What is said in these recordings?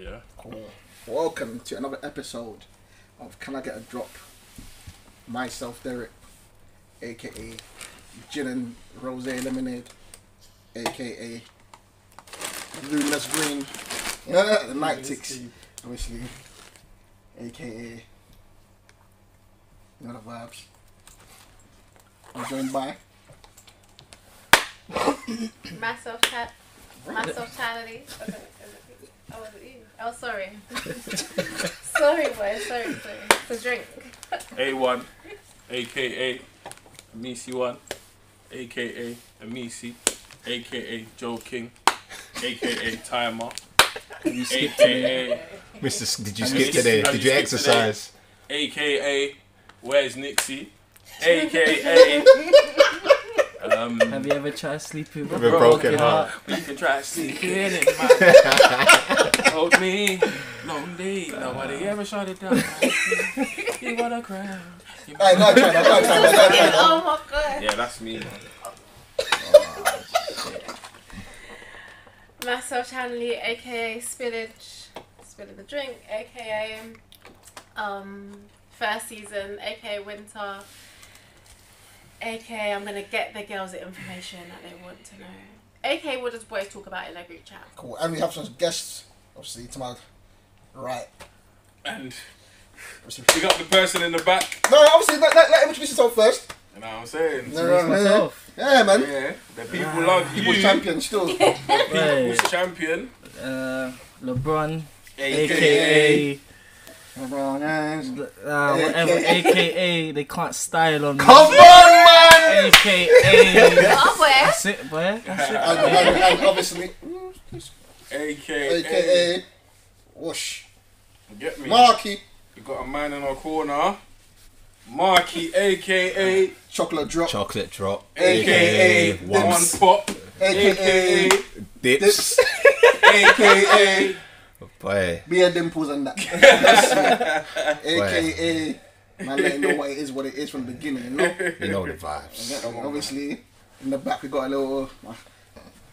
Yeah. Cool. Welcome to another episode of Can I Get a Drop? Myself, Derek, aka Gin and Rose Lemonade, aka Luminous Green, the Night Ticks, obviously, aka you know the vibes. I'm joined by Myself, Chyna Lee. Oh, was it you? Oh, sorry. Sorry, boy. Sorry. It's a drink. A1, aka Amisi 1, aka Amisi, aka Joe King, aka Timer, aka Mr. Did you skip today? Did you exercise? aka Where's Nixie, aka have you ever tried sleeping with a broken heart? You can try sleeping in it, hold me lonely. Nobody ever shut it down. You wanna cry? Hey, no, Chyna. Oh my god. Yeah, that's me. Myself, Chyna Lee, aka Spilling the Drink, aka First Season, aka Winter, aka I'm gonna get the girls the information that they want to know, aka what does boys talk about in their group chat. Cool. And we have some guests, obviously, to my right. And we got the person in the back. No, obviously, let him introduce himself first. You know what I'm saying? myself. Yeah, man. Yeah, the people love you. People's champion still. People's champion. LeBron, AKA. whatever, AKA they can't style on me. Come on, man! AKA Oh, boy. that's it, boy. That's it. And obviously, AKA. Whoosh. Get me? Marky. We got a man in our corner. Marky, AKA. Chocolate Drop. Chocolate drop. AKA. One Dips. Pop. AKA. Dips. AKA. Boy. Beer dimples and that. AKA. Man, let you know what it is from the beginning, you know? You know the vibes. Yeah, obviously, in the back we got a little,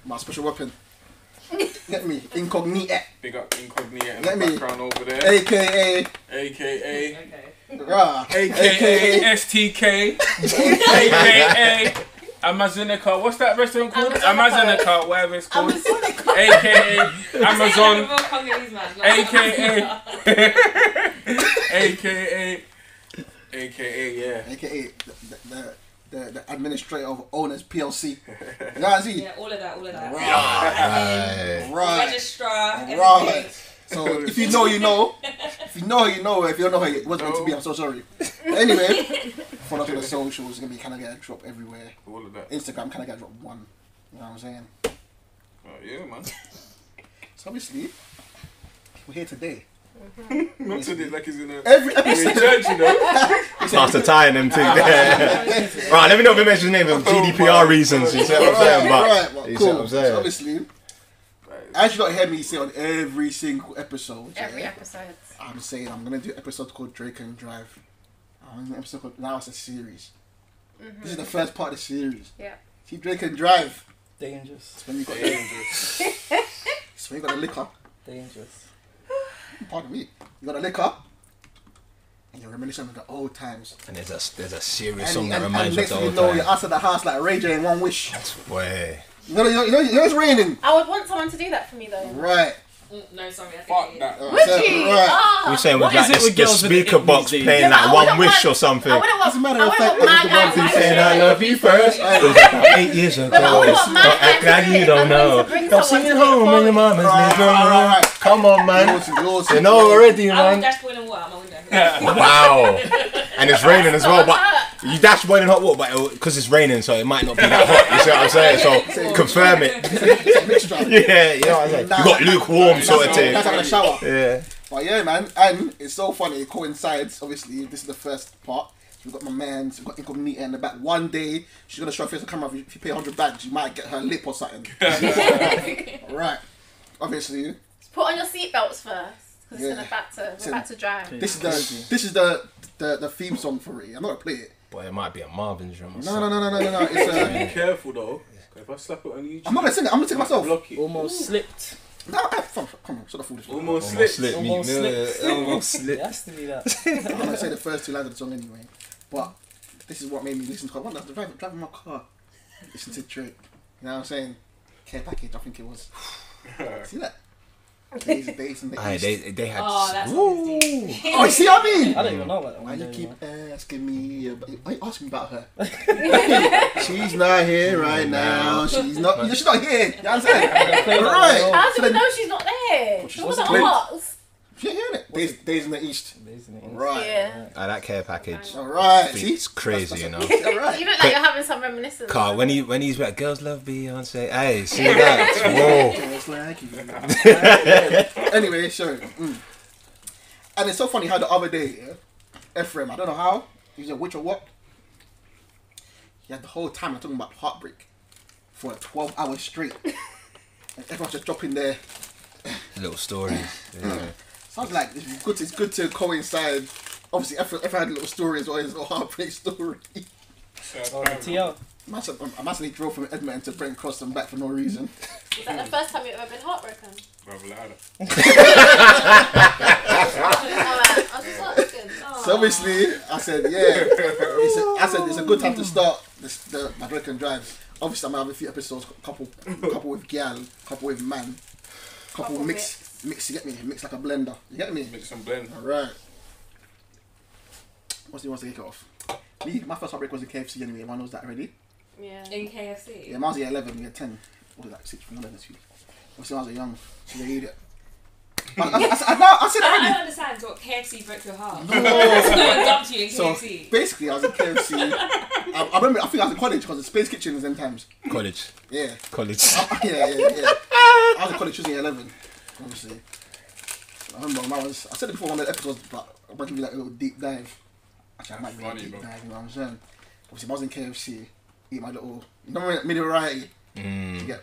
my special weapon. Get me? Incognita. Big up Incognita in Let the me. background over there. AKA. AKA. Rah. AKA STK. AKA Amazonica. What's that restaurant called? Amazonica, whatever it's called. AKA Amazon. AKA. AKA, yeah. AKA the administrator of Owners PLC. You know what I see? Yeah, all of that. Right. Registrar, everything. Right. So if you know, you know. If you know, you know. If you don't know, it wasn't meant to be. I'm so sorry. Anyway, follow us on the socials. It's gonna be Can I Get a Drop everywhere. All of that. Instagram, Can I Get a Drop 1. You know what I'm saying? Oh, yeah, man. So obviously, we're here today. Not today, like he's in a Every episode. church, you know. After tying them things. Right, let me know if we mention his name for GDPR reasons. You see what I'm saying? Right, But you see cool. what I'm saying? So obviously, as you don't hear me say on every single episode, Every episode. I'm saying I'm gonna do an episode called Drake and Drive. Now it's a series. This is the first part of the series. Yeah. See, Drake and Drive. Dangerous. It's when you got it's when you got the liquor. Dangerous. Pardon me. You got the liquor. And you're reminiscing of the old times. And there's a serious song that reminds and you of next the thing you old know, you're time. outside the house like Ray J in One Wish. Boy. You know it's raining. I would want someone to do that for me though. Right. No, sorry, I Fuck think that. Would So, you? right. Oh. You're saying with What is like it with the girls with the speaker it box these days? playing Yeah, but like I One wouldn't Wish want- or something. I wouldn't want. As a matter I of wouldn't fact, want my it was the one guys. thing to Saying do I it. love you first. It was about 8 years ago. No, but I wouldn't want my Don't guys act to like do you it. don't I'm going know. to bring Don't someone sing to it do it home for when your me. mama's Right. living. Come on, man. You know already, I would man. dash boiling water out my window. Wow. And it's raining as well, but you dash boiling hot water, but because it's raining, so it might not be that hot. You see what I'm saying? So confirm it. Yeah, you know what I'm saying? You got lukewarm sort of thing. That's having a shower. Yeah. But yeah, man, and it's so funny. It coincides. Obviously, this is the first part. So we've got my man. We've got Incognita in the back. One day she's gonna show her face on camera. If you pay £100, you might get her lip or something. Right. Obviously, Put on your seatbelts first, because Yeah. we're about to drive. this is the theme song for it. I'm not gonna play it. Boy, it might be a Marvin's drum or No. something. It's Be careful though. If I slap it on YouTube, I'm not gonna sing it. I'm gonna sing it myself. block it. Almost slipped. No, come on, sort of foolish. Almost Almost slipped. slipped. Almost slipped. Almost It slipped. has to be that. I'm gonna say the first two lines of the song anyway. But this is what made me listen to. One, I was driving my car, listen to Drake. You know what I'm saying? Care Package, I think it was. See that? Days and the Aye, East. they had. Oh, that's Woo. Oh, you see what I mean? I don't even know that Why one. you do keep know? asking me about... Why you asking about her? She's not here right now. She's not here. You know what I'm saying? Right. How do we know she's not there? She wasn't playing. asked. She ain't hearing it. Days in the East. Right. Yeah. I that care package. Alright. See? It's crazy, you know. Alright. You look like you're having some reminiscence. Carl, when he's like, girls love Beyonce. Hey, see that? Whoa. It's like you. Anyway, sure. And it's so funny how the other day, Ephraim, I don't know how, he's a witch or what, he had the whole time talking about Heartbreak for 12 hours straight. And everyone's just dropping their Little stories. Yeah. sounds like it's good to coincide. Obviously, Ephraim had a little story as well, his little Heartbreak story. Oh, the TL. I massively drove from Edmonton to Brent Cross and back for no reason. Is that the first time you've ever been heartbroken? Brother louder. Alright, I was just asking. So obviously, I said, yeah. I said it's a good time to start the American Drive. Obviously, I'm gonna have a few episodes, couple with gal, couple with man, couple mix. You get me? Mix like a blender. You get me? Mix some blend. All right. What's the one to kick it off? Me, my first heartbreak was in KFC anyway. Everyone knows that already. Yeah. In KFC. Yeah, mine was at 11, year 10. What was that? 6 from 11 this week. Obviously, I was a young, so they idiot. I said I already. don't understand what KFC broke your heart. No. Someone dumped you in So KFC. basically, I was in KFC. I remember. I think I was in college because the Space Kitchen was them times. College. Yeah. College. Yeah. I was in college choosing 11, obviously. I remember I said it before on the episodes, but I might give you like a little deep dive. Actually, I might give you a deep dive, you know what I'm saying? Obviously, I was in KFC, eat my little, you know, mini variety. You get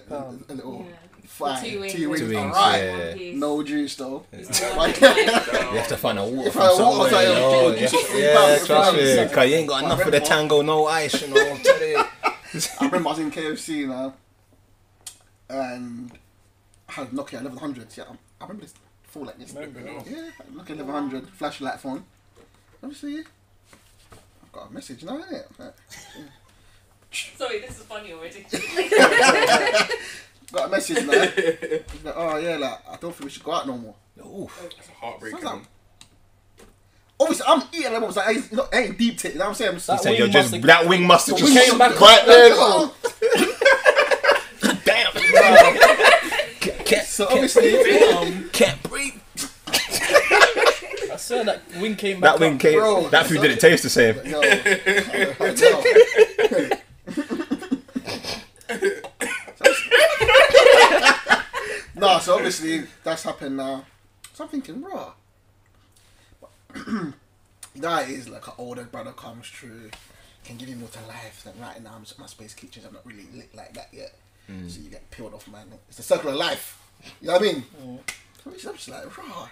a little fry, Two wings. two wings, Two wings, alright. yeah. No juice though. You have to find a water If from I water, somewhere. I'll You know? get you Yeah, some trust me. £3. Because you ain't got enough for the tango, no ice, you know. Tell you. I remember I was in KFC now, and I had Nokia 1100. Yeah, I remember this full like this. Yeah, Nokia 1100 flashlight phone. Obviously, I've got a message now, innit? Sorry, this is funny already. Got a message now. He's like, oh yeah, like I don't think we should go out no more. Oof. It's a heartbreak. Sounds like- Obviously, I'm eating. I was like, I ain't deep tit. You know what I'm saying? He That said, wing you're just, must have- that wing must have just Came back right there. Damn. So obviously, Can't breathe. I swear that wing came back. That wing came. Bro, That food didn't taste the same. No, so obviously that's happened now. So I'm thinking, raw. That is like an older brother comes through, can give you more to life. Like right now, I'm just my Space Kitchens. I'm not really lit like that yet. So you get peeled off, man. It's the circle of life. You know what I mean? So I'm just like, raw.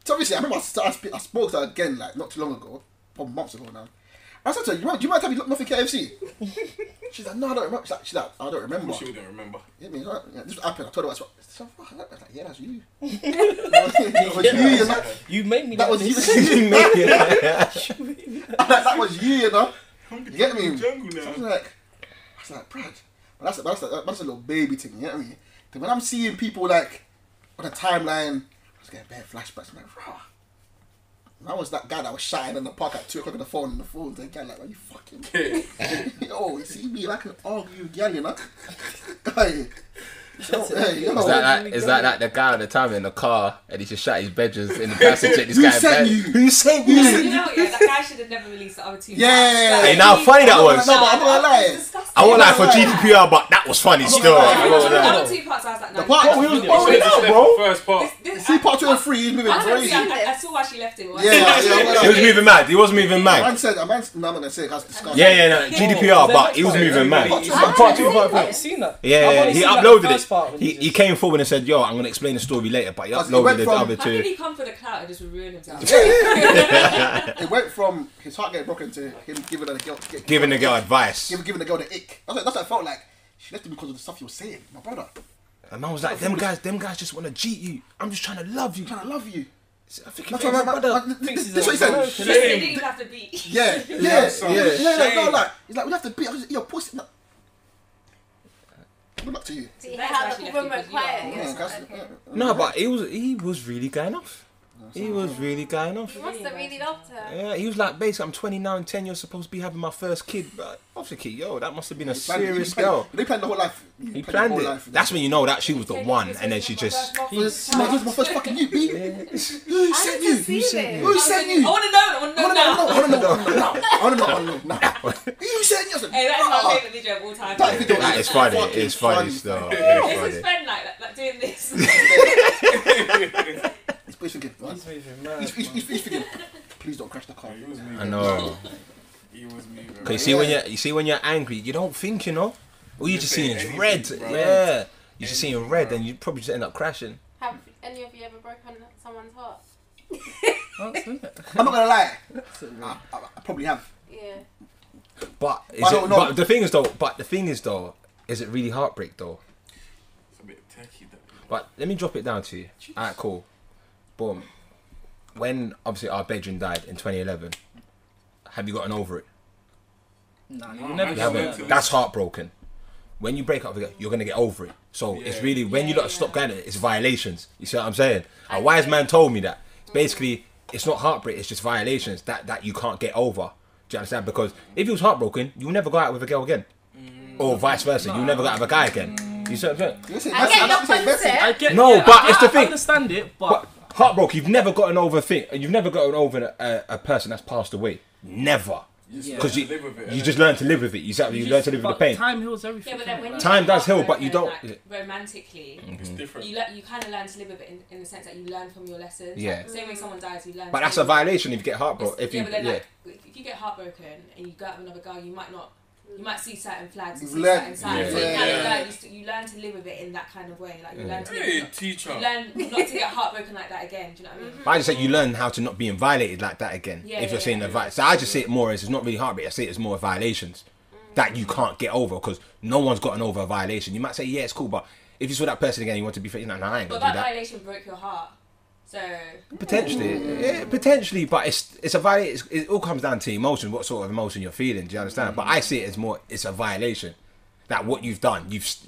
So obviously, I remember I spoke to her again, like not too long ago, probably months ago now. I said to her, do you mind having looked nothing KFC? She's like, no, I don't remember. She's like, I don't remember. She wouldn't remember. Yeah, I mean, yeah, this happened. I told her, I was like, yeah, that's you. That was you, you know. You made me. That was you. That was you, you know. You get me? So I was like, Brad, that's a little baby thing, you get me? Then when I'm seeing people like on the timeline, I was getting bad flashbacks. I'm like, raw. I was that guy that was shouting in the park at 2 o'clock on the phone, and the phone, the guy like, are you fucking? Yo, you see me like an argue girl, you know? Guy. Yo, hey, yo. Is that the guy on the time in the car and he just shot his bedrooms in the passenger? This Who guy sent you? Who sent you? You know, yeah, that guy should have never released the other two. Yeah. Hey, now funny that was. No, but I'm not gonna lie. Disgusting. I won't lie for GDPR, but that was funny still. gonna lie. I won't The lie. other two parts, I was like, no. The part we was was already out, bro. First part. See, part 2 and 3, he's moving crazy. I saw why she left it. He was moving mad. He wasn't moving mad. Man said, no, I'm not gonna say it, that's disgusting. Yeah, no, GDPR, but he was moving mad. Part two, Part 2, part I 3. haven't seen that. I've Yeah, only he seen that uploaded first part it. when He came forward and said, yo, I'm going to explain the story later, but he Because it uploaded went the from- other How can two. he come for the clout and just ruin himself? It went from his heart getting broken to him giving the girl Giving the girl advice. giving the girl the ick. That's what I felt like. She left him because of the stuff he was saying, my brother. And man was like, them guys just want to cheat you. I'm just trying to love you. Trying to love you. I think That's what my brother. This is what he said. They didn't even have to beat. Yeah. No, like, he's like, we have to beat. I was like, yo, pussy. No. Good luck to you. See how the woman went quiet. No, but he was really going off. He was really going off. He must have really loved her. Yeah, he was like, basically, I'm 29, 10, you're supposed to be having my first kid. But obviously, yo, that must have been a serious girl. They planned the whole life. He planned it. That's when you know that she was the one, and then she just... This was my first fucking you, B. Who sent you? Who sent Who sent you? I want to know now. I want to know now. Who sent you? Hey, that is my favourite video of all time. That is funny. It's funny still. Is his friend like doing this? He's thinking, please don't crash the car. I know. He was me, bro. Cause you see when you're angry, you don't think, you know. All you just seeing is red. Yeah, you just seeing red, and you probably just end up crashing. Have any of you ever broken someone's heart? I'm not gonna lie. I probably have. Yeah. But the thing is though, is it really heartbreak though? It's a bit techie though. But let me drop it down to you. Alright, cool. Boom. When obviously our bedroom died in 2011, have you gotten over it? Nah, No, you never man, get over that's- that. That's heartbroken. When you break up with it, you're gonna get over it. So it's really when you lot stop going, it's violations. You see what I'm saying? A wise man told me that. Basically, it's not heartbreak. It's just violations that you can't get over. Do you understand? Because if you was heartbroken, you'll never go out with a girl again, or vice versa. You'll never go out with a guy again. You see what I'm saying? I get your concept. I get, No, but it's the thing. I understand it, but Heartbroken, you've never gotten over a thing. You've never gotten over a person that's passed away. Never. Because You just live with it, you innit? just learn to live with it. You learn to live with the but pain. time heals everything. Yeah, but then when you Time get does heal, but you heartbroken, don't- like, romantically. It's different. You kind of learn to live with it in the sense that you learn from your lessons. Yeah. Like, same way someone dies, you learn. But to that's a live with it. violation if you get heartbroken. If you, But then, yeah. like, if you get heartbroken and you go out with another girl, you might not. You might see certain flags, you You've see learned- certain signs. So you Yeah. kind of learn. You learn to live with it in that kind of way. Like you learn to live Hey, with teacher. you learn not to get heartbroken like that again. Do you know what I mean? But I just say you learn how to not being violated like that again. Yeah, if you're yeah, saying yeah. the violation. So I just see it more as it's not really heartbreak. I see it as more violations that you can't get over because no one's gotten over a violation. You might say, yeah, it's cool, but if you saw that person again, you want to be friends. No, I ain't But gonna that do that. violation broke your heart. So Potentially, but it's a violation. It all comes down to emotion. What sort of emotion you're feeling? Do you understand? But I see it as more. It's a violation. That what you've done,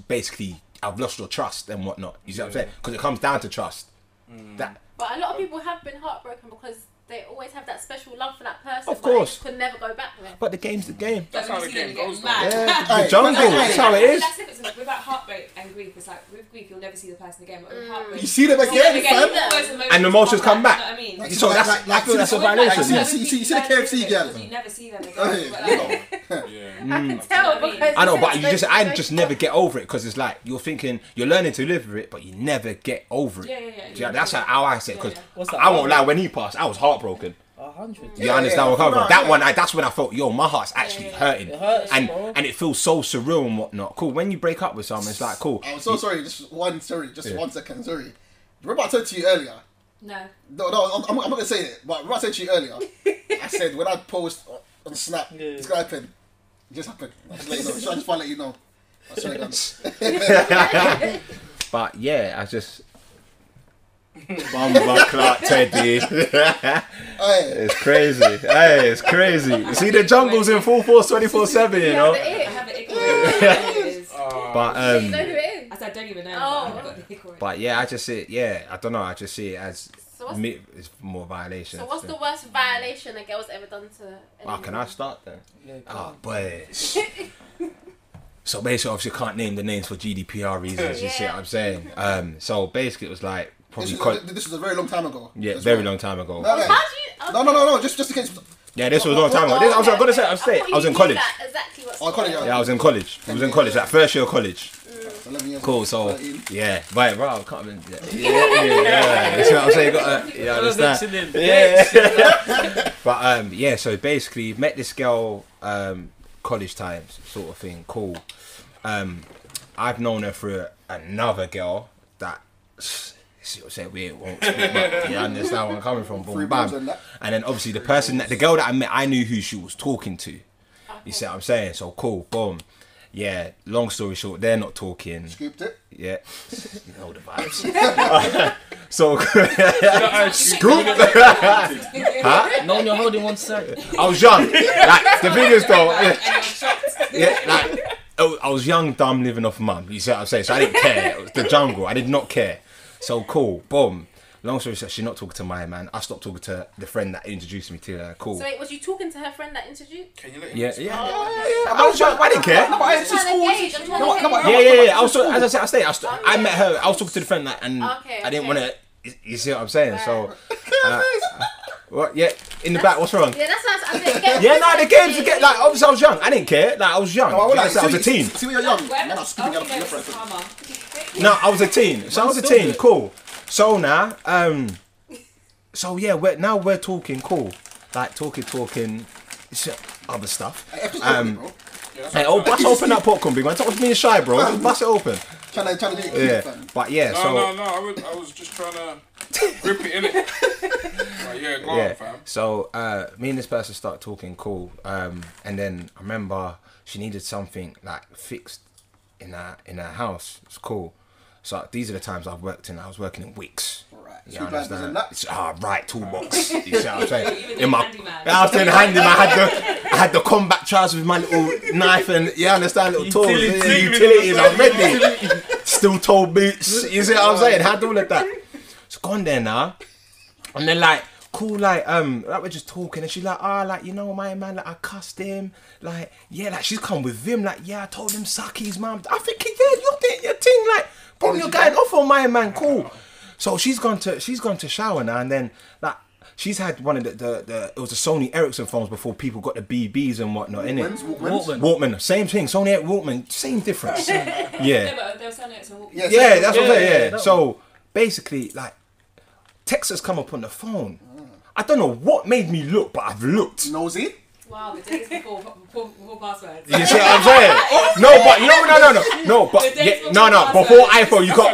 basically I've lost your trust and whatnot. You see what I'm saying? Because it comes down to trust. That But a lot of people have been heartbroken because they always have that special love for that person. Of course. But they could never go back with it. but the game's the game. That's how the game goes, though. Yeah, the jungle. That's how it is. That's it. So without heartbreak and grief, it's like with grief you'll never see the person again. But with heartbreak, You see them you'll see them again, again. fam? Those emotions And the emotions come back. You know what I mean? Like, So that's I feel that's a violation. see- Yeah. see the KFC girl. You never see them again. Hey, But, you like, know. Yeah. I can tell because I know, but I just never get over it because it's like you're thinking you're learning to live with it, but you never get over it. Yeah. That's how I say it. Because What's that? I won't lie, when he passed, I was heartbroken. 100. You understand what I'm coming from? That one, that's when I felt, yo, my heart's actually hurting, It hurts, bro. and it feels so surreal and whatnot. Cool. When you break up with someone, it's like cool. I'm so sorry. Just 1 second. Sorry. Remember I said to you earlier. No. No, I'm not gonna say it. But remember I said to you earlier. I said when I post on Snap, it's gonna happen. It just happened. I just let you know. I just want to let you know. I swear to God. But yeah, I just. Bumba Clark Teddy. Hey, It's crazy. Hey, it's crazy. You see the jungle's in full force 24/7, you know. I have an ick already. But You know who it is? I said I don't even know. Oh. But I've got the ick already. But yeah, I just see it. Yeah, I don't know. I just see it as So what's, it's more violation. so what's the worst violation a girl's ever done to anyone? Can I start then? Yeah, Oh, boy. So basically, obviously, I can't name the names for GDPR reasons. You see what I'm saying? So basically, it was like probably this was a very long time ago. yeah, That's very why. long time ago. No, How do you... no. Just in case. Yeah, this was a long time ago. I was gonna say, I was in college. Exactly what's Oh, college. Yeah, I was in college. I was in college, like first year of college. 11 years Cool. old, So 13. yeah, right, bro. I can't even. Yeah. You see what I'm saying? You understand? Excellent. Yeah. But yeah. So basically, met this girl, college times, sort of thing. Cool. I've known her through another girl that. See what I'm saying? We won't speak, but you understand where I'm coming from. Boom, Three balls bam. and that. And then obviously the girl that I met, I knew who she was talking to. You see what I'm saying? So cool, boom. yeah, long story short, they're not talking. Scooped it. Yeah. You know the vibes. So, scoop. Huh? No, you're holding one side. I was young. Like, the thing is though, yeah, like, I was young, dumb, living off mum. You see what I'm saying? So I didn't care. It was the jungle. I did not care. So cool. Boom. Long story short, she's not talking to my man. I stopped talking to the friend that introduced me to her. Cool. So wait, was you talking to her friend that introduced? Can you let him Yeah. I was young. I didn't care. No, but I to school. Yeah. I was, as I say, I met her. I was talking to the friend that, and Okay, I didn't okay. want to. You see what I'm saying? So, what? Yeah, in the back. What's wrong? Yeah, that's what I said. Yeah, no, the games to get like. Obviously, I was young. I didn't care. Like I was young. No, I was a teen. See when you're young. When? Man, I'm skipping up Okay, your this is friend. karma. No, I was a teen. So I was a teen. Cool. So now, so yeah, we're talking. Cool. Like talking. Other stuff. Hey, bust open that popcorn, big man. Stop being shy, bro. Bust it open. Trying to get Yeah, fam. but yeah. No, So I was just trying to grip it in it. Like, yeah, go on, fam. So me and this person start talking. Cool. And then I remember she needed something like fixed in her house. It's cool. So these are the times I was working in Wicks. Right. You Two guys understand? in that. It's, right, toolbox. You see what I'm saying? Even the handyman. I was doing handyman. I had the combat trousers with my little knife and you understand, little tools, utilities. I'm ready. Steel toe boots. You see what I'm saying? Had all of that. So gone there now, and then like cool, like we're just talking, and she's like, like, you know, my man, like I cussed him, like yeah, like she's come with him, like yeah, I told him suck his mum. I think yeah, you're doing your thing, like bro, you're going off on my man, cool. So she's gone to shower now, and then like she's had one of the it was the Sony Ericsson phones before people got the BBs and whatnot, innit? Walkman, same thing. Sony Walkman, same difference. Yeah. Yeah, but they were selling it to Yeah, that's what I'm saying. Yeah. So basically, like, text has come up on the phone. I don't know what made me look, but I've looked. Nosy? Wow, the days before passwords. You see what I'm saying? No, but no, but yeah, no. Before iPhone, you got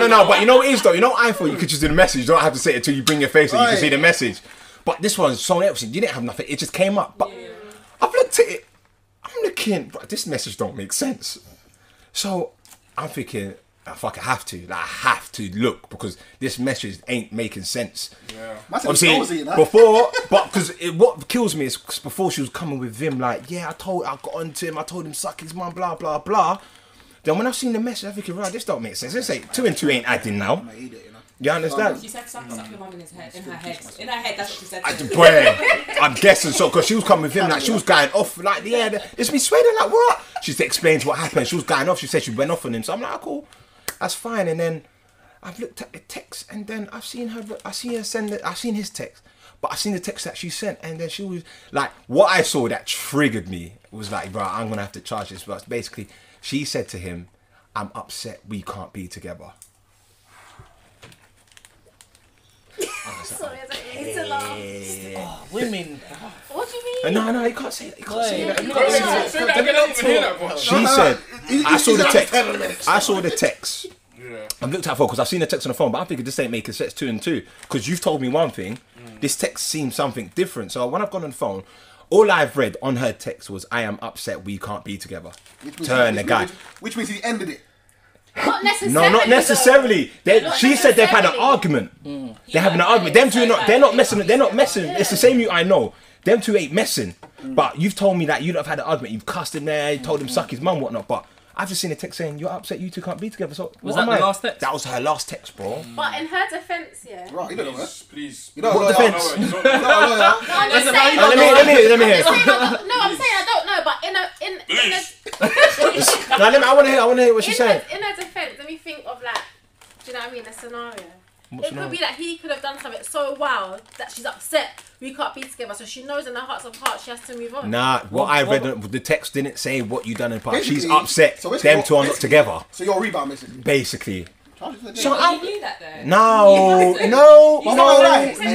no. But you know what it is though? You know iPhone, you could just do the message. You don't have to say it until you bring your face and you can see the message. But this one's Sony Ericsson. You didn't have nothing. It just came up. But I've looked at it. I'm looking. But this message don't make sense. So I'm thinking. Fuck, I have to look because this message ain't making sense. Yeah. Obviously, before, but because what kills me is before she was coming with him, like, yeah, I got onto him, I told him suck his mum, blah blah blah. Then when I seen the message, I thinking, right, this don't make sense. This ain't 2 and 2 ain't adding now. You understand? She said suck your mum in her head. In her head, that's what she said. I'm guessing so because she was coming with him, like she was going off, like yeah, it's me sweating, like what? She explains what happened. She was going off. She said she went off on him. So I'm like, cool. That's fine, and then I've looked at the text, and then I've seen her send it. I've seen his text, but I've seen the text that she sent, and then she was like, what I saw that triggered me was like, bro, I'm gonna have to charge this. But basically, she said to him, "I'm upset we can't be together." Sorry, I don't need to laugh. Oh, women. What do you mean? No, you can't say that. You can't say that. You can't Yeah. say that. She said, I saw the text. I saw the text. Yeah. I've looked at her phone because I've seen the text on the phone, but I'm thinking this ain't making sense 2 and 2 because you've told me one thing. This text seems something different. So when I've gone on the phone, all I've read on her text was, "I am upset we can't be together." To her and the guy. Which means he ended it. Not necessarily. No, not necessarily. Not She said they've had an necessarily. argument. They're having an argument. Them two, they're not messing. They're not messing. It's the same you I know. Them two ain't messing. But you've told me that you don't have had an argument. You've cussed him there. You told him suck his mum, whatnot. But I've just seen a text saying you're upset. You two can't be together. So Was what that am the I? last text? That was her last text, bro. But in her defence, yeah. Right, you don't know her. Please. You don't What know her. defence? You don't know her. No, I'm just saying. Let me hear. I'm saying I don't know, but I want to hear what she's saying. in her defence, let me think of like, do you know what I mean? A scenario. What It scenario? could be that he could have done something so wild that she's upset we can't be together, so she knows in her hearts of hearts she has to move on. Nah, what I read, the text didn't say what you done in the past. She's Basically, upset. so basically Them two are not together. So you're a rebound, basically. Basically. So you knew that though? No. You said you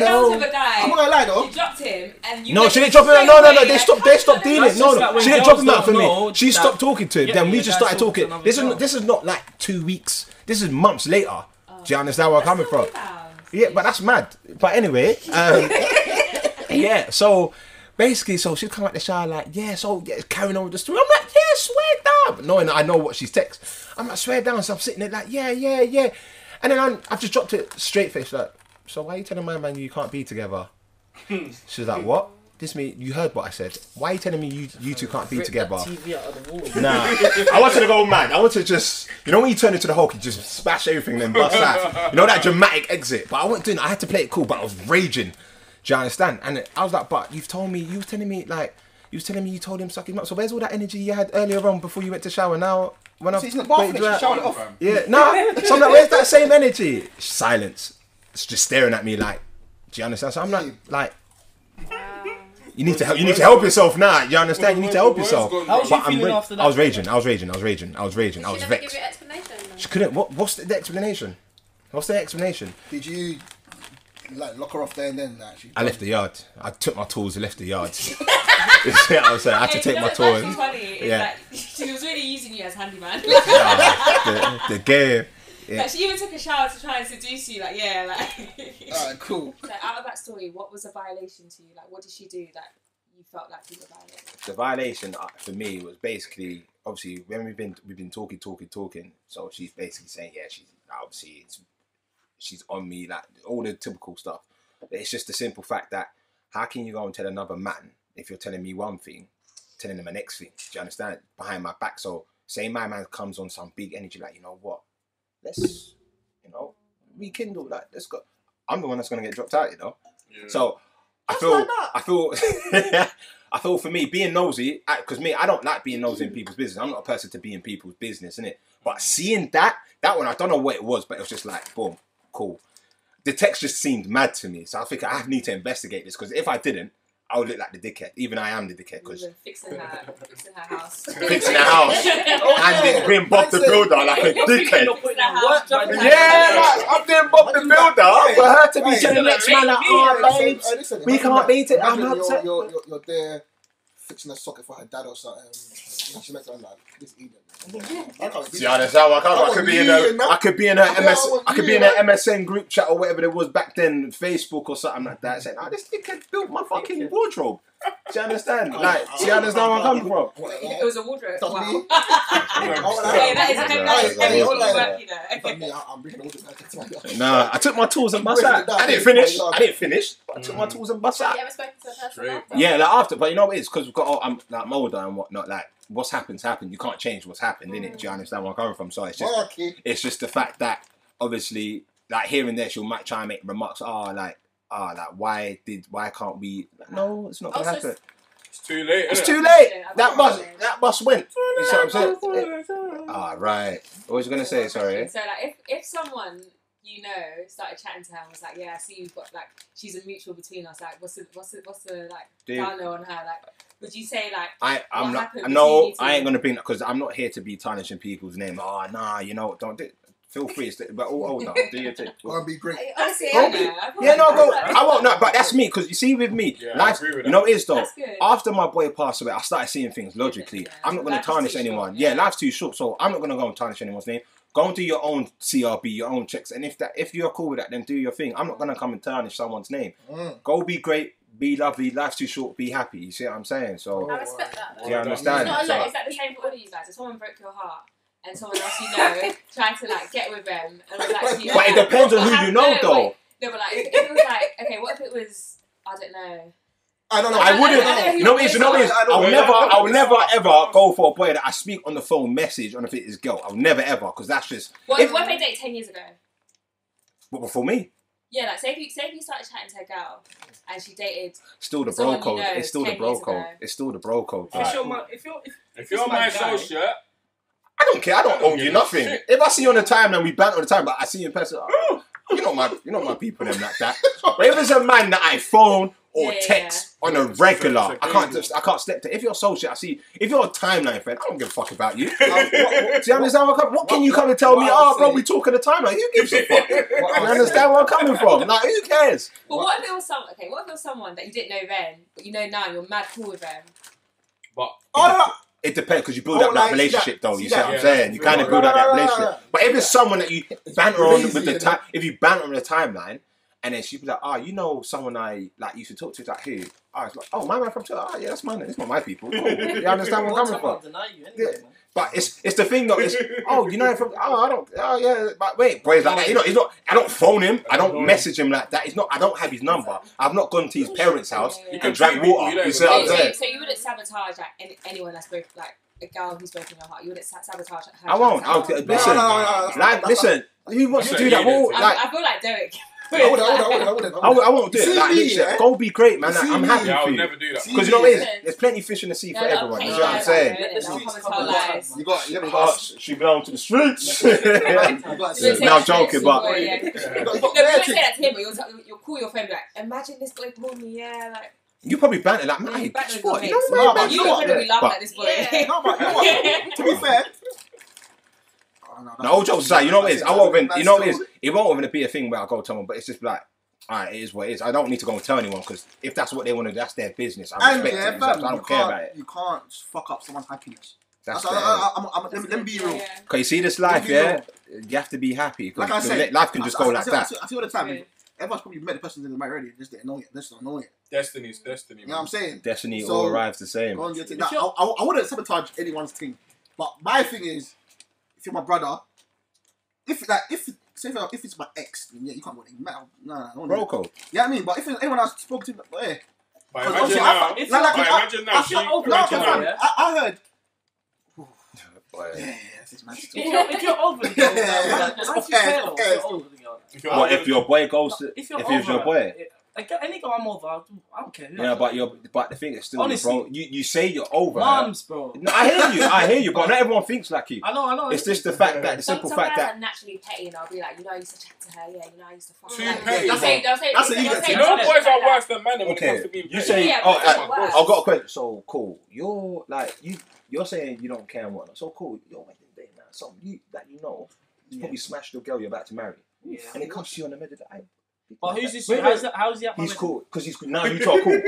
No. with a guy. I'm not gonna lie though. You dropped him and you. No, left she didn't him drop him out. straight No, away. they stopped dealing. That's No, just like when she didn't girls drop him out for don't me. know She that- stopped talking to him. Yeah, Then we yeah, just guys started talking talking. to another girl. This is not like 2 weeks. This is months later. Do you understand where I'm coming from? Rebound. Yeah, but that's mad. But anyway, yeah. So basically, so she'd come out the shower like, yeah, so yeah, carrying on with the story. I'm like, yeah, swear down. But knowing that I know what she's text, I'm like, swear down. So I'm sitting there like, yeah. And then I've just dropped it straight face like, so why are you telling my man you can't be together? She's like, what? You heard what I said. Why are you telling me you two can't be together? TV out of the wall. Nah, I wanted to go mad. I wanted to just, you know when you turn into the Hulk, you just smash everything then bust out. You know that dramatic exit. But I wasn't doing it. I had to play it cool, but I was raging. Do you understand? And I was like, but you was telling me you told him suck his mouth. So where's all that energy you had earlier on before you went to shower? Now when I've in the bathroom, she showered it off. Yeah, nah. So I'm like, where's that same energy? Silence. It's just staring at me like, do you understand? So I'm like. You need to help yourself now. You understand? You need to help yourself. How was you feeling after that? I was raging. I was vexed. She never give you an explanation. She couldn't. What's the explanation? What's the explanation? Did you like lock her off there and then? Actually, I left the yard. I took my tools and left the yard. You see what I'm saying? I had to take my tools. What's funny is Yeah. that she was really using you as handyman. The game. Yeah. Like she even took a shower to try and seduce you. Like alright, cool. So out of that story, what was a violation to you? Like what did she do that you felt like you were violated? The violation for me was basically, obviously, when we've been talking. So she's basically saying, yeah, she's on me, like all the typical stuff. But it's just the simple fact that how can you go and tell another man if you're telling me one thing, telling them the next thing? Do you understand? Behind my back. So say my man comes on some big energy, like, you know what? Let's, rekindle. Like, let's go. I'm the one that's gonna get dropped out, Yeah. So I feel for me being nosy, because I don't like being nosy in people's business. I'm not a person to be in people's business, innit? But seeing that one, I don't know what it was, but it was just like, boom, cool. The text just seemed mad to me, so I think I need to investigate this, because if I didn't, I would look like the dickhead. Even I am the dickhead, because fixing her house. Fixing her house. And being Bob the Builder like a dickhead. I'm doing Bob the Builder for her to be telling the next man like, oh, babes, we can't beat it. I'm upset. You're there fixing a socket for her dad or something. She makes her like, this evening. See, I could be in her MSN group chat or whatever it was back then, Facebook or something like that, saying, this dickhead built my fucking wardrobe. Do you understand? Like, see, I understand where I'm coming from. It was a wardrobe. Wow. That is I'm bringing the wardrobe. Nah, I took my tools and bust out. I didn't finish, but I took my tools and bust out. You ever spoken to a person after? Yeah, like after, but you know what it is? Because we've got, I'm like older and whatnot, like, what's happened. You can't change what's happened, innit? Do you understand where I'm coming from? So it's just the fact that obviously, like here and there, she'll might try and make remarks. Like why can't we? Like, no, it's not gonna happen. It's too late. It's too late. That bus went. You see what I'm saying? Right. What was you gonna say? Sorry. So like, if someone started chatting to her and was like, yeah, I see you've got like, she's a mutual between us. Like, what's the like download on her? Like, would you say like, I ain't gonna bring that because I'm not here to be tarnishing people's name. Oh nah, don't do it. Feel free, but hold on, do your thing. I'll be great. I won't. No, but that's me because you see, with me, life, it is though. After my boy passed away, I started seeing things logically. I'm not gonna tarnish anyone. Yeah, life's too short, so I'm not gonna go and tarnish anyone's name. Go and do your own CRB, your own checks, and if you're cool with that, then do your thing. I'm not gonna come and tarnish someone's name. Go be great, be lovely. Life's too short. Be happy. You see what I'm saying? So I respect that. Do you understand? Is that the same for all of you guys? If someone broke your heart and someone else tried to like get with them and was actually, but it depends on who you know, though. No, but like if it was like, okay, what if it was, I don't know. I don't know. I wouldn't. You know what it is? I will never ever go for a boy that I speak on the phone, message on if it is girl. I'll never ever, because that's just. What if they date 10 years ago? What, before me? Yeah, like say if you started chatting to a girl and she dated. Still the bro code. It's still the bro code. It's still the bro code. If you're my associate. I don't care. I don't owe you nothing. If I see you on the timeline, we banter all the time. But I see you in person. Oh, you're not my people. Them like that. But if it's a man that I phone or text on a regular, I can't step to. If you're associate, I see. If you're a timeline friend, I don't give a fuck about you. Do you understand what can you come and tell me? Oh, bro, we talking the timeline. Who gives a fuck? You understand where I'm coming from? Like, who cares? But what if it was someone that you didn't know then, but you know now, you're mad cool with them? But it depends, because you build up that relationship, though. You see what I'm saying? You kind of build up that relationship. But if it's someone that you banter on with the time, if you banter on the timeline, And then she'd be like, you know someone I like used to talk to, like who? I was like, oh, my man from Twitter. Oh, yeah, that's mine. It's not my people. Cool. You understand where I'm coming from? Deny you Yeah. anyway, man. But it's the thing though. It's you know from I don't yeah. But wait, boys like that. You know, it's not. I don't phone him. I don't message him like that. It's not. I don't have his number. I've not gone to his parents' house and drank water. You see what I'm saying? So you wouldn't sabotage like anyone that's broken, like a girl who's broken your heart. You wouldn't sabotage her. I won't. Listen. Like, listen. Who wants to do that? Well, like, I feel like Derek. I won't do it. Like, literally, go be great, man. Like, I'm happy I for would you. never do that. Because you know what it is? There's plenty of fish in the sea for everyone. You know what I'm saying? You got She belonged to the streets. no, No, I'm joking, but No, you won't say that to him, but you'll call your friend like, imagine this boy called me, like. you probably banter like, man, Back guess with what? your You mates. know what? You would probably laugh at this boy. No, but you know what? To be fair. No, all jokes aside, you know what it is? I won't even, you know what it is? It won't even be a thing where I go tell them, but it's just like, alright, it is what it is. I don't need to go and tell anyone because if that's what they want to do, that's their business. I respect it. I don't care about it. You can't fuck up someone's happiness. That's Let me be real. Because you see this life, yeah? You have to be happy. Like I said, life can just go like that. I see all the time. Everyone's probably met the person in the married already. Just didn't know it. Just don't know it. Destiny's. You know what I'm saying? Destiny So, all arrives the same. I wouldn't sabotage anyone's thing. But my thing is, if you're my brother, if it's my ex, then yeah, you can't go there. Nah, Bro code. Yeah, I mean, but if anyone else spoke to him, yeah. But imagine now, I heard. Yeah, If you're over the girl, What if your boy goes to? If it's your boy. Any girl I'm over, I don't care. Yeah, but the thing is still, Honestly, bro. You say you're over. Mums, bro. No, I hear you, but not everyone thinks like you. I know. It's just the fact that the simple Some fact guys that are naturally petty, and I'll be like, I used to chat to her. Yeah, I used to fuck. Too Like, petty. They'll say, That's an ego thing. No boys are worse than men when it comes to being you petty. say, Yeah, but it's worse. I've got a question. So cool. You're like you're saying you don't care and whatnot. So cool. You're wedding day now. Something you probably smashed your girl you're about to marry, and it comes to you on the middle of the night. But who's this? How's he at my He's wedding? cool because he's now you two are cool.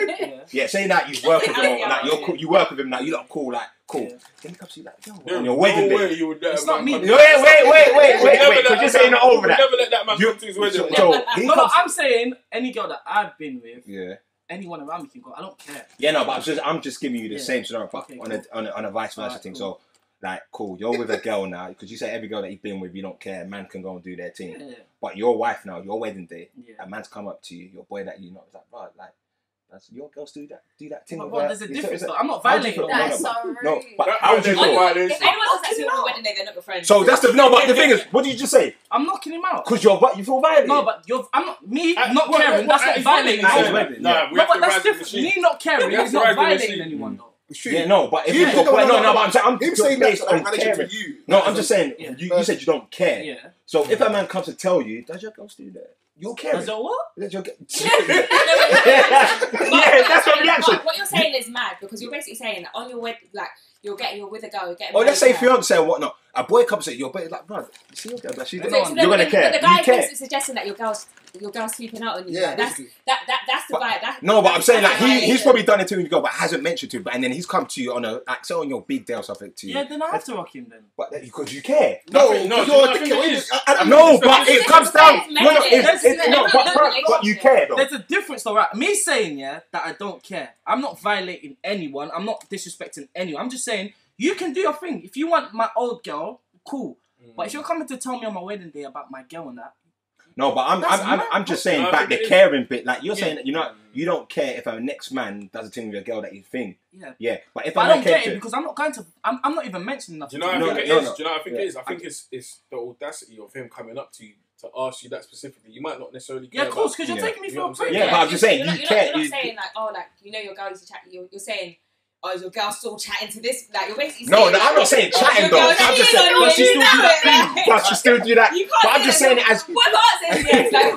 Yeah, say that you work with him, like you're cool. You work with him now. You lot cool, like cool. Yeah. Then he comes to you like, yo, on your wedding day. You would It's not me. Wait, because you're saying it over that. Never let that man come to his wedding. So he No, comes. I'm saying any girl that I've been with, Yeah. anyone around me can go. I don't care. Yeah, no, but I'm just giving you the Yeah. same scenario, but Okay, on a vice versa Alright, thing. cool. So, like, cool, you're with a girl now because you say every girl that you've been with, you don't care. Man can go and do their thing. Yeah. But your wife now, your wedding day, Yeah. a man's come up to you, your boy that you know, is like, bro, like, that's your girls do that thing. But with her. there's a Is it- difference is it- though. I'm not How do you violating. feel? That's so rude. No, but how would you feel? If anyone does that to me on the wedding day, they're not your friends. So that's the no, but the thing is, what did you just say? I'm knocking him out. Because you feel violated. No, but I'm not not caring. That's not violating. At his anyone. wedding, No, yeah. we No, have but to that's rise the different. machine. Me not caring We have is to not rise the violating machine. anyone though. It's true. Yeah, no, but if You- it's your boy, no, but I'm him saying based that on in relation caring. to you. No, I'm just saying, Yeah. you said you don't care. Yeah. So if a man comes to tell you, does your girls do that? You'll care. Does it what? Does your Yeah, that's my reaction. What you're saying is mad because you're basically saying that on your wedding, like you're with a girl, you're getting. Or let's say married to her. fiance and whatnot. A boy comes to your boy like, bro, you see your girl, but she So you're gonna care. But the guy You care. keeps suggesting that your girl's sleeping out on you. Yeah, Like, that's basically. that's the vibe. No, but I'm saying like that's the he's violation. probably done it to you, but hasn't mentioned to. But and then he's come to you on a like say on your big day or something to you. Yeah, then I have to rock him then. But because you care. No, No, you're I a think dickhead. it is. No, but it comes down. It's No, mentioned. but you care though. There's a difference though, right? Me saying that I don't care. I'm not violating anyone. I'm not disrespecting anyone. I'm just saying you can do your thing. If you want my old girl, cool. But if you're coming to tell me on my wedding day about my girl and that, No, but I'm just saying No, I back think the it is. caring bit. Like you're Yeah. saying that you don't care if a next man does a thing with your girl that you think. yeah. Yeah, but if But a I man don't came get to it because I'm not going to. I'm not even mentioning Do nothing. you know what No, I think it no, is? no. Do you know what I think Yeah. it is? I think it's the audacity of him coming up to you to ask you that specifically. You might not necessarily care Yeah, of course, about- because you're Yeah. taking me You for know a what I'm saying? prick. Yeah, but I'm just saying, You're you not care. saying like, oh, like your girl used to chat. You're saying, oh, is your girl still chatting to this? Like you're basically No, saying, no, I'm not saying chatting your though. girl's I'm just cheating saying, on but you, she you still know do that it, thing. right? But she still do that. You can't But I'm say just that. saying it as What part says yes? Like,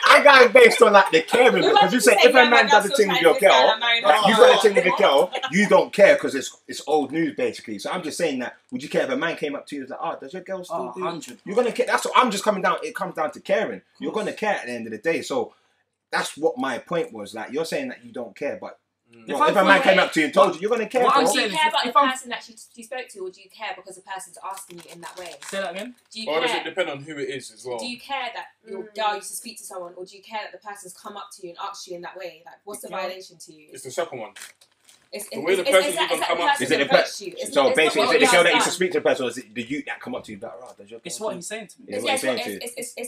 I'm going based on like the caring because you say if a man does a thing with your girl, like, you got a thing with your girl, you don't care because it's old news basically. So I'm just saying that would you care if a man came up to you and was like, oh, does your girl still do? 100. You're gonna care. That's what I'm just coming down. It comes down to caring. You're gonna care at the end of the day. So that's what my point was. Like you're saying that you don't care, but If a man came up to you and told you, you're gonna care. What I'm Do saying you is, care about if the I'm person that she spoke to, or do you care because the person's asking you in that way? say that again. Do you Or does it care? depend on who it is as well? Do you care that your girl used to speak to someone, or do you care that the person's come up to you and asked you in that way? Like, what's the violation to you? It's the second one. The way the person even come up- Is it the person? So basically, is it the girl that used to speak to the person, or is it the youth that come up to you? Like, oh, does your It's what he's saying to me. Yeah, what he's saying to you.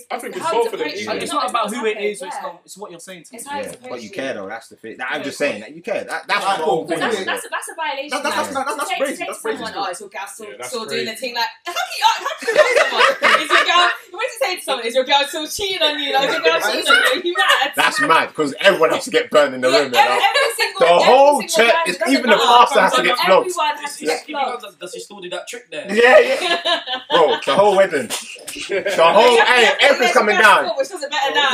I think it's how both of them approach equal. you. It's not about who it is, or Yeah. it's what you're saying to me. It's how it's Yeah, approached but you you. care though. That's the thing. I'm just saying that you care. That's Alright, the cool, whole cool. thing. That's a violation. That's Say crazy. to That's someone, crazy. oh, is your girl Yeah, that's still doing the crazy. thing? Like, how can you tell someone? Is your girl? You went to say to someone, is your girl still cheating on you? Like, is your girl cheating on you? Are you mad? That's mad because everyone has to get burned in the room. You know? every single, The whole every single church, person, it's doesn't even the matter. pastor has to get flogged. Everyone has to get flogged. Does he still do that trick there? Yeah. Bro, the whole wedding, the whole, hey, everything's coming down. Which doesn't matter now.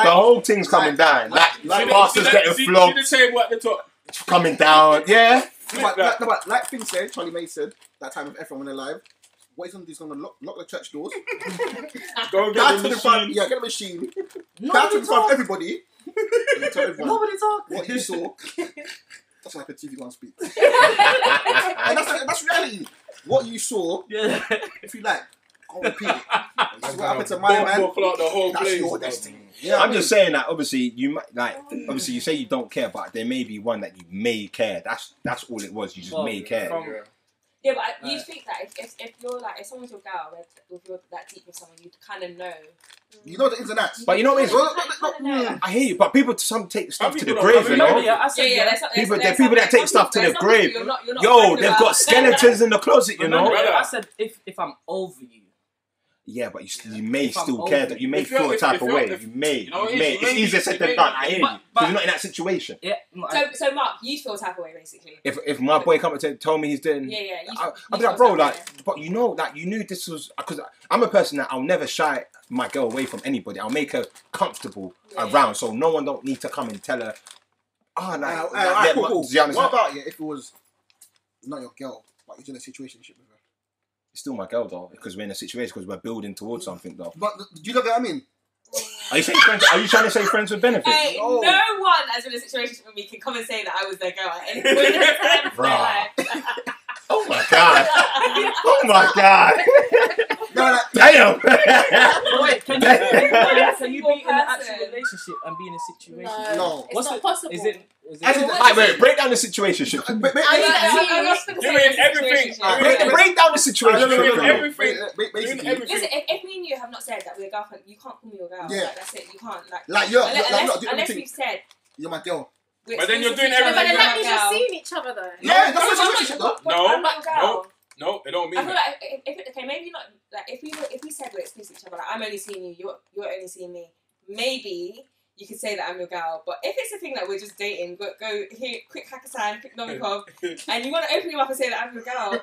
The whole thing's coming down. Like pastors getting flogged, See the table at the top. coming down. Yeah. But like Finn said, Charlie May said, that time of everyone when they're live, what he's gonna do, he's gonna lock the church doors. Go Down get to the the front, machine. yeah, get a machine. Down to Nobody the front of talk. everybody. And tell everyone Nobody talk. what you saw. That's like a TV one speak. And that's reality. What you saw, Yeah. if you like, I'll repeat it. This is what happened to my man. The whole That's place. your destiny. Yeah, I'm just saying that obviously you might like obviously you say you don't care, but there may be one that you may care. That's all it was. You just may care. Yeah, but you think that if you're like, if someone's your girl, if you're that deep with someone, you kind of know. You know the ins and outs. But you know what it is? I hear you, but people some take stuff to the grave, you know. Yeah, I said People that take stuff to the grave. Yo, they've got skeletons in the closet, you know. I said if I'm over you. Yeah, but you may If I'm still over care. you. That you may If feel you're- a type if of you're- way. if- You may. you know, You may. it It's is, easier said than maybe. done. I hear you. But- Because you're not in that situation. Yeah. No, I- So Mark, you feel type of way basically. If my boy come and tell me he's doing, Yeah. I'll be like, bro, like, but you know, like, you knew this was because I'm a person that I'll never shy my girl away from anybody. I'll make her comfortable around, so no one don't need to come and tell her. Oh, like, cool. do you understand? What about if it was not your girl, but you're in a situationship with her? It's still my girl though, because we're in a situation because we're building towards something though. But do you know what I mean? Are you saying friends? Are you trying to say friends with benefits? Hey, Oh. no one that's in a situation with me can come and say that I was their girl at any point in time of my life. Oh my god! Oh my god! No, Damn! Wait, can you be in an actual person. relationship and be in a situation? No. It's not possible. Is it? Wait, break down the situation. I'm not going to You mean everything? Break down the situation. Everything. Basically, Listen, if me and you have not said that we're a girlfriend, you can't call me your girl. Yeah. Like, that's it. You can't like you're unless we've said. you're my girl. we're But then you're doing exclusive to each But everything then other, that you're means my you're girl. seeing each other though. Yeah, that's No, what no, situation though. No, I'm not your girl. No, it don't mean I feel that. like okay, maybe not. Like if we said we're exclusive to each other, like I'm only seeing you, you're only seeing me. Maybe you could say that I'm your girl, but if it's a thing that we're just dating, go here, quick Hakkasan, quick Novikov, and you want to open him up and say that I'm your girl.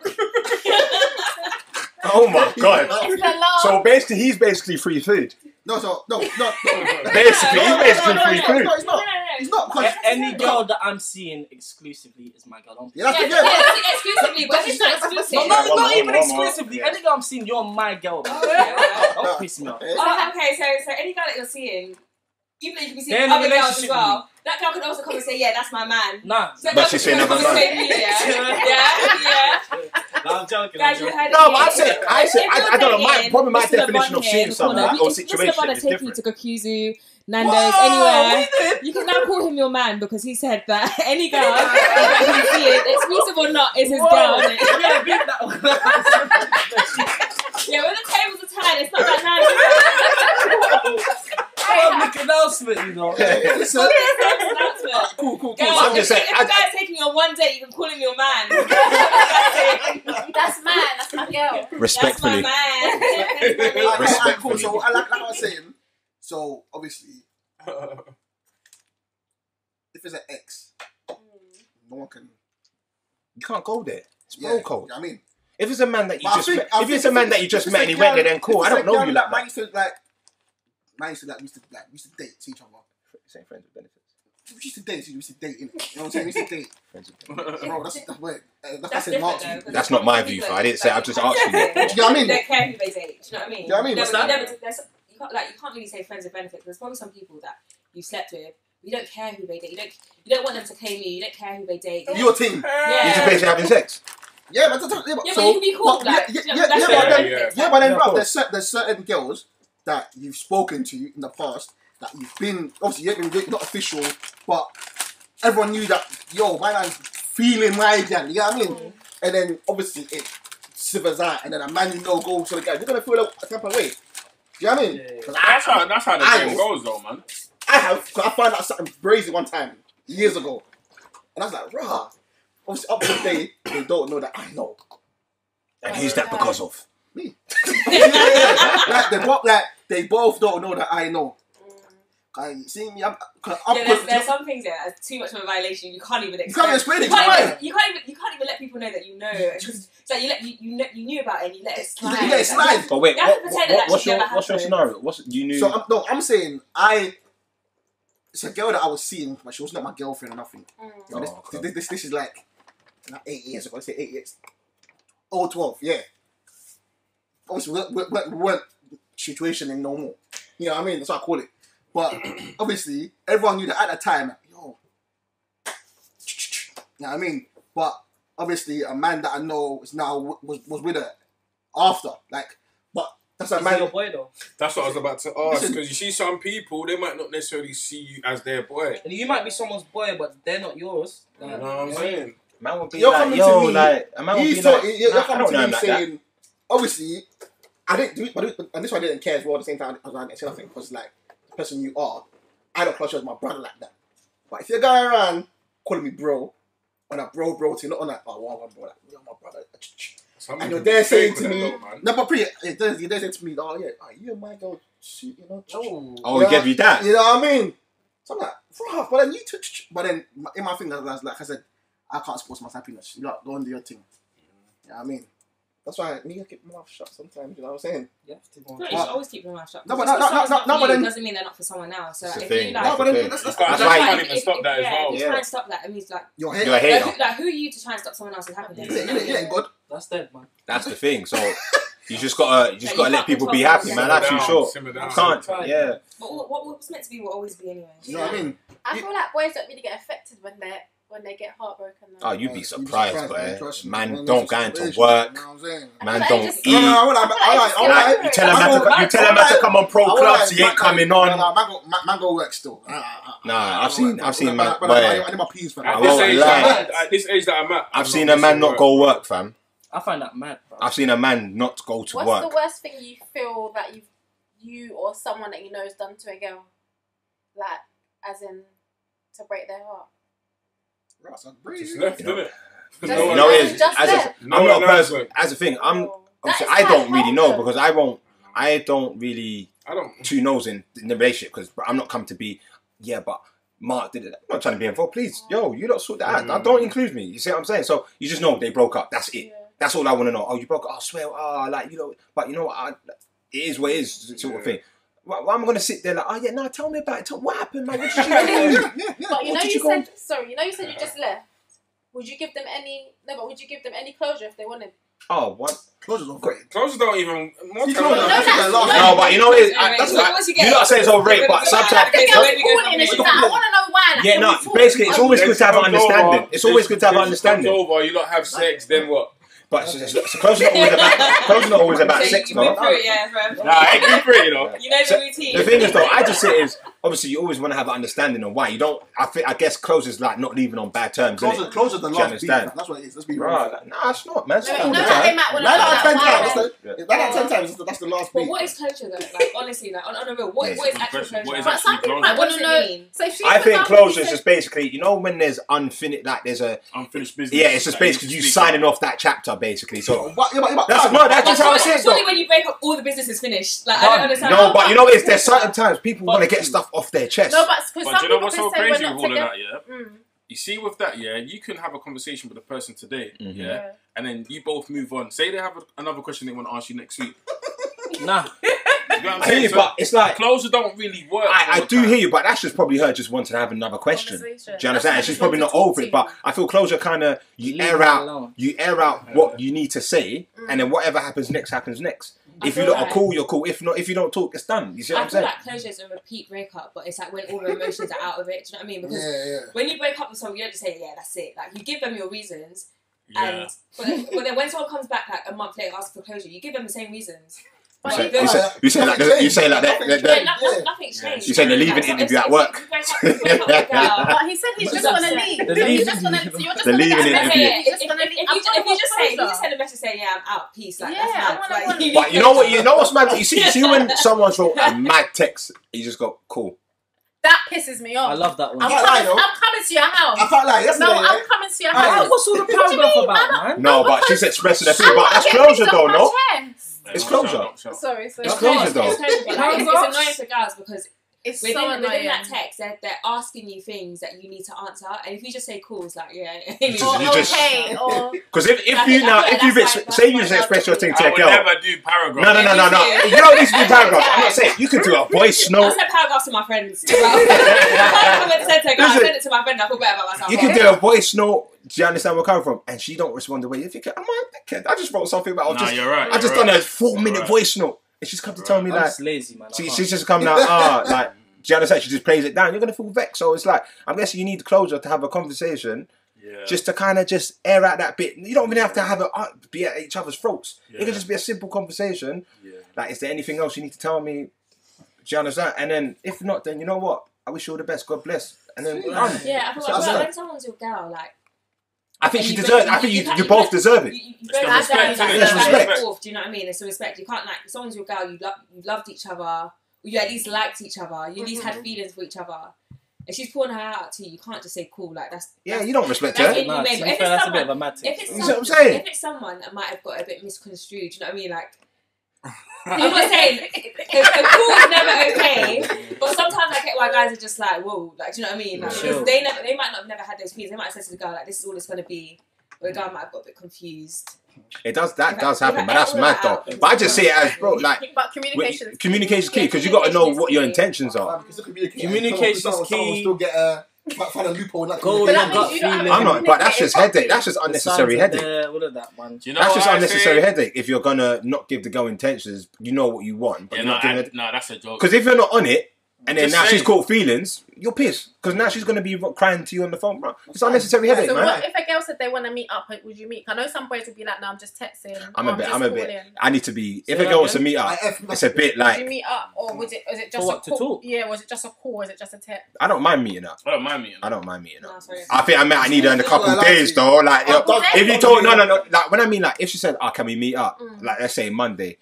Oh my god! It's the law. So basically, he's basically free food. No. Basically, he's basically free food. No, it's not. It's not. Because Any girl that I'm seeing exclusively is my girl. Don't yeah, that's Yeah, yeah. exclusively, but it's not exclusive. No, One not more, even one more. exclusively. Any girl I'm seeing, you're my girl. Okay. Don't piss me off. Oh, okay, so any girl that you're seeing, even though you can be They're seeing in a other girls as relationship well, that girl can also come and say, yeah, that's my man. Nah. So that But girl she's can saying come other and man. say me, yeah. Nah, I'm joking. Guys, you heard it No, here. but I don't know. My probably my definition of seeing something like, or situation is taking you different. to Gokuzu, Nando's, anywhere. You can now call him your man because he said that any girl that he's seeing, exclusive or not, is his girl. Isn't it? Yeah, beat that one. Yeah, when the tables are tied, it's not that nice. Public announcement, you know. Listen. Cool. Girl, I'm just saying. if a guy's taking you on one date, you can call him your man. That's man. That's my girl. Respectfully. That's my man. Alright, cool. So, like I was saying, so obviously, if it's an ex, no one can. You can't go there. It's bro code. You know what I mean, If it's a man that you But I just think- met, I if think it's a man that you just met and he went there, then cool. I don't know you like Man that. used to we used to date each other. Same friends with benefits. We used to date, innit? You know what I'm saying? We used to date. Friends with benefits. Bro, that's weird. That's That's said Mark. different, Do though, That's not my view, I didn't say. I've just asked you. you know what I mean? They don't care who they date. Do you know what I mean? Do you know what I mean? You What's never- that? you never- there's- you can't really say friends with benefits. There's probably some people that you slept with, You don't care who they date. You don't want them to claim you. You don't care who they date. Your team. Yeah. You just basically having sex. Yeah, but Yeah, but you can be cool. Like, but then, Yeah, bruv, there's certain girls that you've spoken to in the past that you've been, obviously you're not official, but everyone knew that, yo, my man's feeling my gang, you know what I mean? And then obviously it sivers out, and then a man you know goes to the guy, you're gonna feel a type of way. Do you know what I mean? That's how the game goes, though, man. Cause I found out something crazy one time, years ago. And I was like, rah. Obviously, up to the day, they don't know that I know. And who's that because of? Me. They both don't know that I know. See me, there's some things that are too much of a violation. You can't even explain. You can't explain it. You can't even let people know that you know. It's like you knew about it and you let it slide. You let it slide. But wait, what's your scenario? You knew? So I'm saying it's a girl that I was seeing, but she was not my girlfriend or nothing. So this is like 8 years ago. Let's say 8 years. 12, yeah. Obviously, we weren't situationing no more. You know what I mean? That's what I call it. But obviously, everyone knew that at the time, yo. You know what I mean? But obviously, a man that I know is now was with her after. Like, but that's a man. Your boy though. That's what I was about to ask. Because you see some people, they might not necessarily see you as their boy. And you might be someone's boy, but they're not yours. You know what I'm saying? Man would be You're like, coming yo, to me. like, a man would be like, you're coming to me like saying, that. obviously, I didn't do it, and this one I didn't care as well at the same time. I didn't say nothing because, like, the person you are, I don't class you as my brother like that. But if you're going around calling me bro, on a bro thing, not on that, oh, wow, bro, like, you're my brother. And you're there saying to me, no, but you're there saying to me, oh, yeah, you're my girl, you know. Oh, he gave you that? You know what I mean? So I'm like, bro, but then in my thing, like I said, I can't support my happiness. You know, go and do your thing. You know what I mean? That's why I keep my mouth shut sometimes, you know what I'm saying? You have to. No, you should always keep your mouth shut. No, but then doesn't mean they're not for someone else. So That's if the you thing. like, No, but then That's why you can't even stop that as well. If you try and stop that, it means like you're You're a hater. like who are you to try and stop someone else's happiness? You ain't good. That's dead, man. That's the thing. So you just gotta let people be happy, man. That's for sure. Simmer down. You can't. Yeah. But what's meant to be will always be anyway. You know what I mean? I feel like boys don't really get affected when they get heartbroken. Oh, you'd be surprised, boy. Man, Man don't go into work. You know what I'm saying? Man Like, don't just- eat. Alright. You tell him not to come on pro clubs. He ain't coming on. Man go work still. Nah, I've seen man. But boy, I need my peas, fam. At this age that I'm at, I've seen a man not go work, fam. I find that mad, bro. I've seen a man not go to What's work. the worst thing you feel that you or someone that you know has done to a girl? Like, as in, to break their heart? Just left, didn't it? Just- You know, it is. Just I'm there. not a person. As a thing, Oh. obviously, That is I don't quite really know common. because I don't really two nose in the relationship because I'm not come to be. Yeah, but Mark did it. I'm not trying to be involved. Please, yo, you don't sort that out. Don't include me. You see what I'm saying? So you just know they broke up. That's it. Yeah. That's all I want to know. Oh, you broke up. I swear. Oh, like, you know. But you know what? It is what it is, sort of thing. Why am I gonna sit there like, oh yeah, no, tell me about it. What happened, man? What did you do? But you know, did you you go- said sorry. You know, you said you just left. Would you give them any? No, but would you give them any closure if they wanted? Oh, what? Closures are great. Closures don't even. More You time know than that. that. No, but you know it. That's Like, what you you lot say it's all rape, but sometimes. I want to know why. Like, Yeah, no. Basically, it's always good to have an understanding. It's always good to have an understanding. Over, you lot have sex, then what? But so close not always about sex, You've though. been through it, yeah, bro. Nah, I ain't been for it, you know. You know the routine. The thing is, though, I just say is obviously you always want to have an understanding of why you don't. I guess close is like not leaving on bad terms. Innit? Closure the Do you last beat. understand? That's what it is. Let's be real. Right? Nah, it's not, man. It's No, not you all know the that they time. might want 9 to out of 10 times. why. 9 out of 10 times. That's the last But beat. what is closure though? Like honestly, like on a real, what is actual Question, closure? what is But some actually people closure? might want What to does it know. mean? So if she, I for think example, closure you is said- just basically, you know, when there's unfinished, like there's a. Unfinished business. Yeah, it's just basically you signing off that chapter, basically. So That's that's just how it is, Surely though. when you break up, all the business is finished. Like I don't understand. No, but you know, there's certain times people want to get stuff off their chest. No, but because But some do you know people what's so can say we're crazy not with all of together. that, yeah? Mm. You see with that, yeah, you can have a conversation with a person today, Mhm. yeah? And then you both move on. Say they have another question they want to ask you next week. Nah. You know what I'm I hear saying? you, So but it's like closure don't really work. I all the do time. hear you, but that's just probably her just wanting to have another question. Do you Conversation. understand? That's She's why probably I not just want to over it, talk but to I feel closure kind of you Leave air it out alone. what you need to say, and then whatever happens next happens next. If you lot are cool, you're cool. If not, if you don't talk, it's done. You see what I'm saying? I feel like closure is a repeat breakup, but it's like when all the emotions are out of it. Do you know what I mean? Because when you break up with someone, you don't just say, yeah, that's it. Like, you give them your reasons. Yeah. But then when someone comes back like a month later asking for closure, you give them the same reasons. You say like that. Nothing's changed. You say they're leaving interview at work. But he said he's just gonna leave. You're just gonna leave. If you just send a message saying, yeah, I'm out, peace. Like, that's mad. But you know what? You know what's mad? You see when someone's wrote a mad text, you just go cool. That pisses me off. I love that one. I'm coming to your house. I can't lie. I'm coming to your house. What's all the paragraph about, man? No, but she's expressing her feelings. But that's closure, though, no? It's closure. Sorry. It's closure, though. It's annoying for girls because it's within that annoying. text, they're asking you things that you need to answer, and if you just say cool, it's like, yeah. Because if you say you just express your thing to a girl. I would never do paragraphs. No. You don't need to do paragraphs. I'm not saying you can do a voice note. I send paragraphs to my friends. I send it to my friend. I feel better about myself. You can do a voice note. Do you understand where I'm coming from? And she don't respond the way you think. I'm like, dickhead. I just wrote something about. You're right. I just done a 4-minute voice note. And she's come to tell me like, just lazy, man. She's just coming out, like, do you understand? She just plays it down. You're gonna feel vexed. So it's like, I'm guessing you need closure to have a conversation, just to kind of just air out that bit. You don't even have to have it be at each other's throats. It can just be a simple conversation. Like, is there anything else you need to tell me? Do you understand? And then if not, then you know what? I wish you all the best. God bless. And then I feel like when someone's your girl, like. I think she deserves it. I think you both deserve it. You both respect. Respect. Do you know what I mean? It's a respect. You can't, like, if someone's your girl, you loved each other, you at least liked each other, you at least had feelings for each other. If she's pouring her out to you, you can't just say cool. Like, that's you don't respect her. That's a bit of a mad thing. You know what I'm saying? If it's someone that might have got a bit misconstrued, do you know what I mean? Like, I'm not saying a cool is never okay, but sometimes I get why guys are just like, whoa, like, do you know what I mean? Like, because they might not have never had those feelings. They might have said to the girl, like, this is all it's gonna be. Or the guy might have got a bit confused. It does happen, but that's mad though. But I just see it as, bro, like, but communication is key because you got to know what your intentions are. Communication is key. Still get a find a loophole in that. I'm not, but that's just headache. That's just unnecessary headache. All of that, man. That's just unnecessary headache. If you're gonna not give the girl intentions, you know what you want, but you're not giving it. No, that's a joke. Because if you're not on it, and then now she's caught feelings, you're pissed. Because now she's going to be crying to you on the phone, bro. It's unnecessary headache, so man. What if a girl said they want to meet up, would you meet? I know some boys would be like, no, I'm just texting. I'm a bit. I need to be. If a girl wants to meet up, it's a bit like. Did you meet up, or was it just a call? Yeah, was it just a call? Or was it just a text? I don't mind meeting up. I don't mind meeting No, up. I think I need her in a couple of days though. Like, if you told no. Like when I mean, like, if she said, "Oh, can we meet up?" Like, let's say Monday,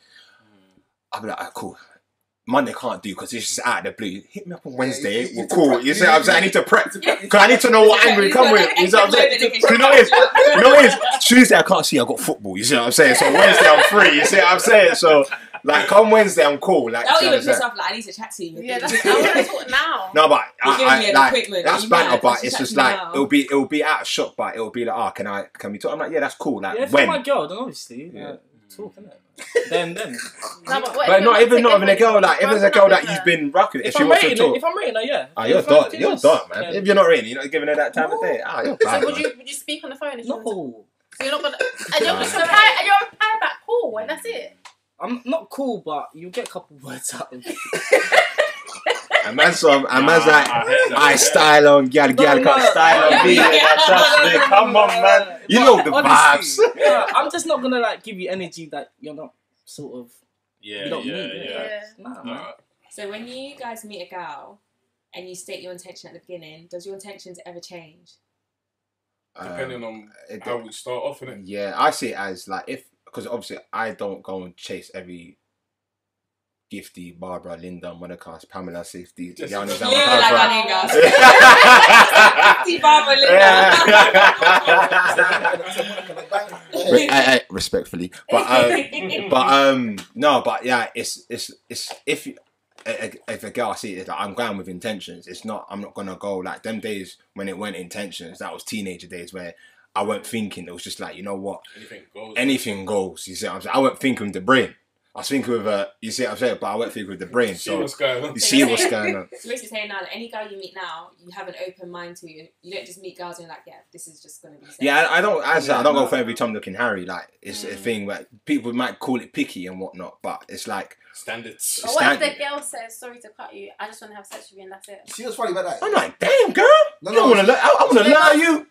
I'll be like, "Ah, cool." Monday can't do because it's just out of the blue. Hit me up on Wednesday. We'll call. You see what I'm saying? I need to prep because I need to know what angle you come with. You see what I'm saying? You know what it is? Tuesday I can't see. I got football. You see what I'm saying? So Wednesday I'm free. You see what I'm saying? So like come Wednesday I'm cool. Like that would even piss off. Like I need to chat to you. Yeah, I want to talk now. No, but like that's banter. But it's just like it'll be out of shock. But it'll be like, oh, can we talk? I'm like, yeah, that's cool. Like when my girl, then obviously talk, innit? Then. No, but not even a girl. Like if there's a girl that you've been rocking, if she wants to talk. If I'm rating her, yeah. You're done, man. If you're not rating, you're not giving her that time of day. You're bad. So would you speak on the phone? No. So you're not gonna. And you're reply back cool, and that's it. I'm not cool, but you'll get a couple words out of me. A man's like, I style on gal can't style on me. Trust me, come on, man. You know the vibes. I'm just not gonna like give you energy that you're not sort of. You don't need. Nah, man. So when you guys meet a girl and you state your intention at the beginning, does your intentions ever change? Depending on how we start off in it. Yeah, I see it as like because obviously I don't go and chase every Gifty, Barbara, Linda, Monica, Pamela, Safety. Gifty, Barbara, Linda. Respectfully, but yeah, it's if a girl I see it, like, I'm going with intentions. It's not. I'm not gonna go like them days when it went intentions. That was teenager days where I weren't thinking. It was just like, you know what, anything goes. You see what I'm saying? I weren't thinking with the brain. I was thinking with you see what I'm saying, but I went thinking with the brain. So what's going on. you see what's going on. So basically saying now that any girl you meet now, you have an open mind to. You don't just meet girls and you're like, yeah, this is just gonna be sex. Yeah, I don't. I don't go for every Tom, Dick, and Harry. Like it's a thing where people might call it picky and whatnot, but it's like standards. But what if the girl says, sorry to cut you, I just want to have sex with you and that's it? See what's funny about that? I'm like, damn girl, No, you don't want to. I want to lie you.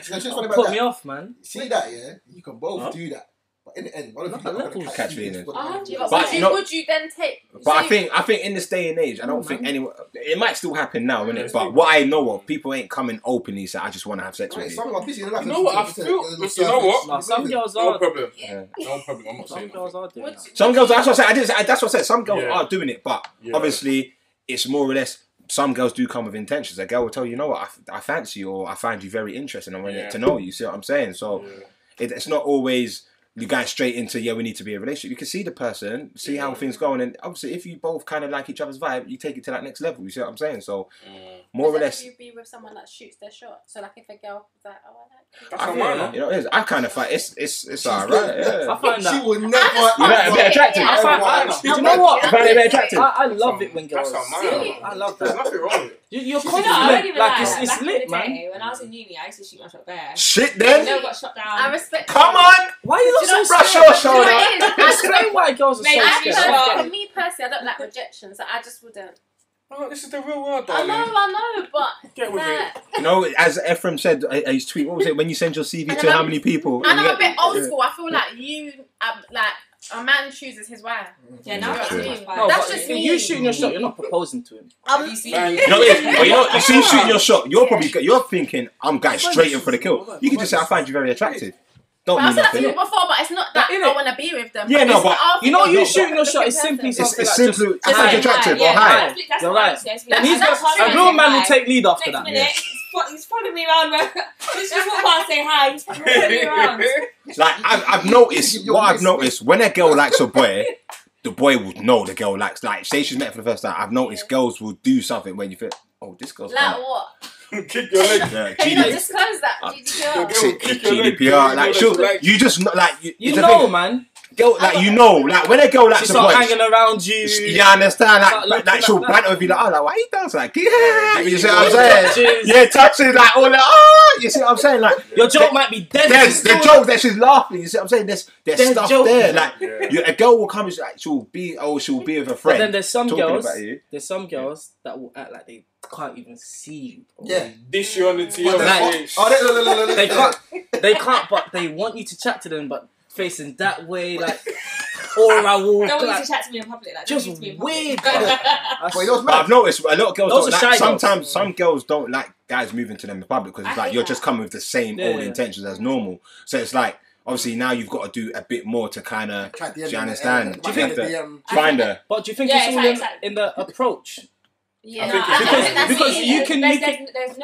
She's funny about Put that. me off, man. See that, yeah? You can both do that. But in the end, one of you No, are going to catch feelings. Would you then take... But I think in this day and age, I don't think anyone. It might still happen now, innit? But what I know of, people ain't coming openly saying, "I just want to have sex with you." Some are busy in life. You know what? I feel. You know what? Nah, some girls No are. problem. Yeah. No problem. I'm not Some saying girls that. are doing that. Some girls. That's what I said. I didn't say. That's what I said. Some girls Yeah. are doing it, but obviously, it's more or less. Some girls do come with intentions. A girl will tell you, "You know what? I fancy you, or I find you very interesting. I want to get to know you." See what I'm saying? So it's not always. You going straight into, we need to be in a relationship. You can see the person, see how things go, and obviously if you both kind of like each other's vibe, you take it to that next level. You see what I'm saying? So more or less, you be with someone that shoots their shot. So like if a girl is like, oh, I like That's a man. you know, it is. I kind of find it's alright. Yeah. I find that. She will never. You know, a bit attractive. You know what? I find it a bit attractive. I love it when girls. That's a man. I love There's that. nothing wrong with it. You're I don't confident. even Like lie. it's Back in lit, the man. day, when I was in uni, I used to shoot my shot bare. Shit, I then. never got shot down. I respect Come it. on. Why are you Do you not so brush scared? your shoulder? Do you know what it is? Explain why girls are Mate, so I scared. feel For me personally, I don't like rejection, so I just wouldn't. Oh, this is the real world, I darling. know, but Get with it. You know, as Ephraim said, his tweet. What was it? When you send your CV to how many people? And you I'm a get- bit old school. I feel like like a man chooses his wife. Yeah, now That's that's true. much No, fine. That's but just if me. you shooting your shot, you're not proposing to him. Have you seen Bang. it? No, it is. But you see shooting your shot, you're thinking, I'm going straight in for the kill. You can just say, I find you very attractive. Don't But I've mean said that to nothing. you before, but it's not that Innit? I want to be with them. Yeah, no, it's but that You know, you I'll shooting your look shot at is simply person. something It's like simply, just I find you attractive or hi. That's You're what right. I'm saying. And he's That's got, a true. real man will take lead after Next that. minute, he's following me around. He's just walk past, say hi. He's following me around. Like, I've noticed, what I've noticed, when a girl likes a boy, the boy will know the girl likes, like, say she's met for the first time, I've noticed girls will do something when you feel, oh, this girl's Like kinda- what? Kick your leg. Yeah, Can you not GD, disclose that? GDPR. Kick your leg. GDPR, like, she'll, Like- you just, like, You it's the know, thing, man. girl, like, you know, like, when a girl likes She a boy, start hanging around you. you understand, Start looking like she'll like that. banter with you, like, oh, like, why you dance like, yeah, Give me you see the what I'm saying? touches. Yeah, touches, like, all that, you see what I'm saying? Like, Your joke might be dead. there's the joke that she's laughing, you see what I'm saying? There's There's stuff joke. there, like, Yeah. a girl will come and like, she'll be with a But friend. then there's some talking girls. about you. There's some girls that will act like they can't even see you. Bro. Yeah. Dish you on the TV. Like- Oh, They can't. They can't. But they want you to chat to them, but facing that way, like, or I will. Don't want you Like, to chat to me in public. Like, just don't need to be in weird. public. Wait, That's- those But I've noticed a lot of girls Those don't are shy like. girls. Sometimes some girls don't like guys moving to them in public because it's I like hate you're that. just coming with the same Yeah, old yeah. intentions as normal. So it's like obviously now you've got to do a bit more to kind of. Try Do you understand? Do You have to you find her. But do you think Yeah, it's all exactly. in the approach? Yeah, I think no, it's- think that's because it. you can-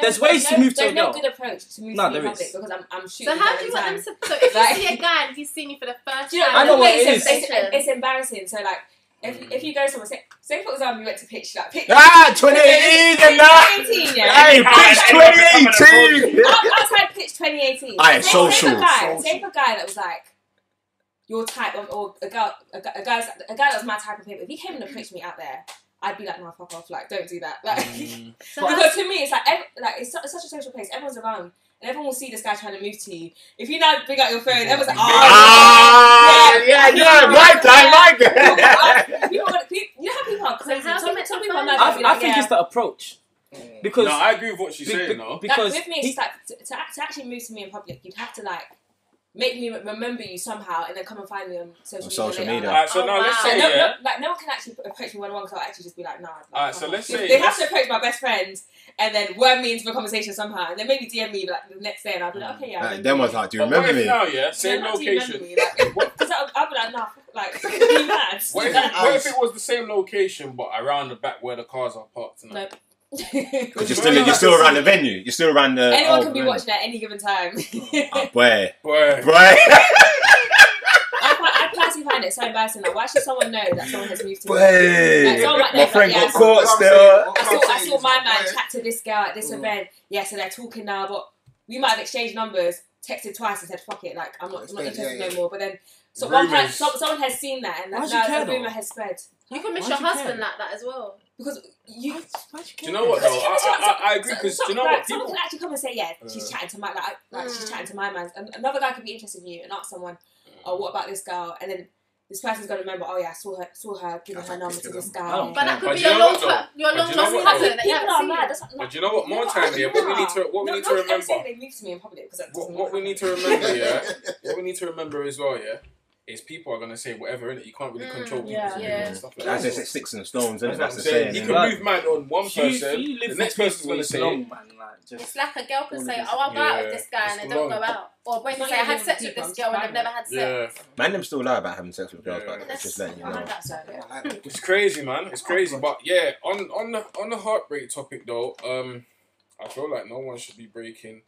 there's ways to move to a There's no girl. good approach to move No, to me there in public is. because I'm shooting. So how do you want them to? So if Like- you see a guy and he's seen you for the first Do you know, time, I know what it it's is. It's embarrassing. So like, if you go somewhere, say for example, you went to pitch like pitch. 2018 and that. 2018, yeah. Hey, bitch, 2018. Outside pitch 2018. Aye, Say social. for a guy that was like your type, or a guy that was my type of people. If he came and approached me out there, I'd be like, no, fuck off, like, don't do that. Like, because to me, it's like, it's such a social place. Everyone's around, and everyone will see this guy trying to move to you. If you now bring out your phone, everyone's like, my time. You know how people are crazy. So how Some do you people make are them mad. I, I'll be I like, think yeah. it's the approach. Because No, I agree with what she's saying, though. because with me, it's just like to actually move to me in public, you'd have to like make me remember you somehow, and then come and find me on social media. later. media. Alright, so Oh, now let's wow. say, No one can actually approach me one-on-one because I'll actually just be like, nah. Alright, so let's say- they have to approach my best friend and then worm me into the conversation somehow, and then maybe DM me like the next day, and I'll be like, okay, yeah. I remember Then you. was like, do you But what remember if me? now, Yeah, same how do you remember location. me? Like, because I'll be like, nah, like, be mad. What if it was the same location but around the back where the cars are parked? And that? Nope. Because you're still around the venue. You're still around the. Anyone can be venue. watching at any given time. Oh, boy. Boy. I personally find it so embarrassing. Like, why should someone know that someone has moved to me? Boy. Like, someone might know, My but friend yeah, got caught still. I saw my man chat to this girl at this event. Yeah, so they're talking now, but we might have exchanged numbers, texted twice and said, fuck it, like, I'm not interested no more. But then So Rumours. someone has seen that, and Why'd you care, now the though? rumor has spread. You can miss Why'd your you husband care? like that as well. Because you. Why'd you Do care? you know what though? I agree because do you know what? Someone People. can actually come and say, yeah, she's chatting to my she's chatting to my man. And another guy could be interested in you and ask someone, oh, what about this girl? And then this person's gonna remember, oh yeah, I saw her giving her number to this guy. Oh. But that could But be you your know long what, though? your But long you know lost what, cousin though? that you People haven't are seen. mad. But you know what? More time here. What we need to I'm saying remember. they move to me in public because What we need to remember, yeah. What we need to remember as well, yeah, is people are gonna say whatever, innit? You can't really control people's yeah. opinions and stuff like As that. it's sticks and stones, isn't it? That's That's what the I'm saying. saying. You innit? can move man on one person, You live the next person's gonna say long, it. man. Like, just It's like a girl can All say, of this. "Oh, I'll go out with Yeah, this guy," and it's they don't long. go out. Or a boy can Not say, "I even had sex with with people, this girl and I'm they've never had sex." Yeah, Man, them still lie about having sex with girls, Yeah. but it's just letting you know. 100%. it's crazy, man. It's crazy, but yeah, on the heartbreak topic though, I feel like no one should be breaking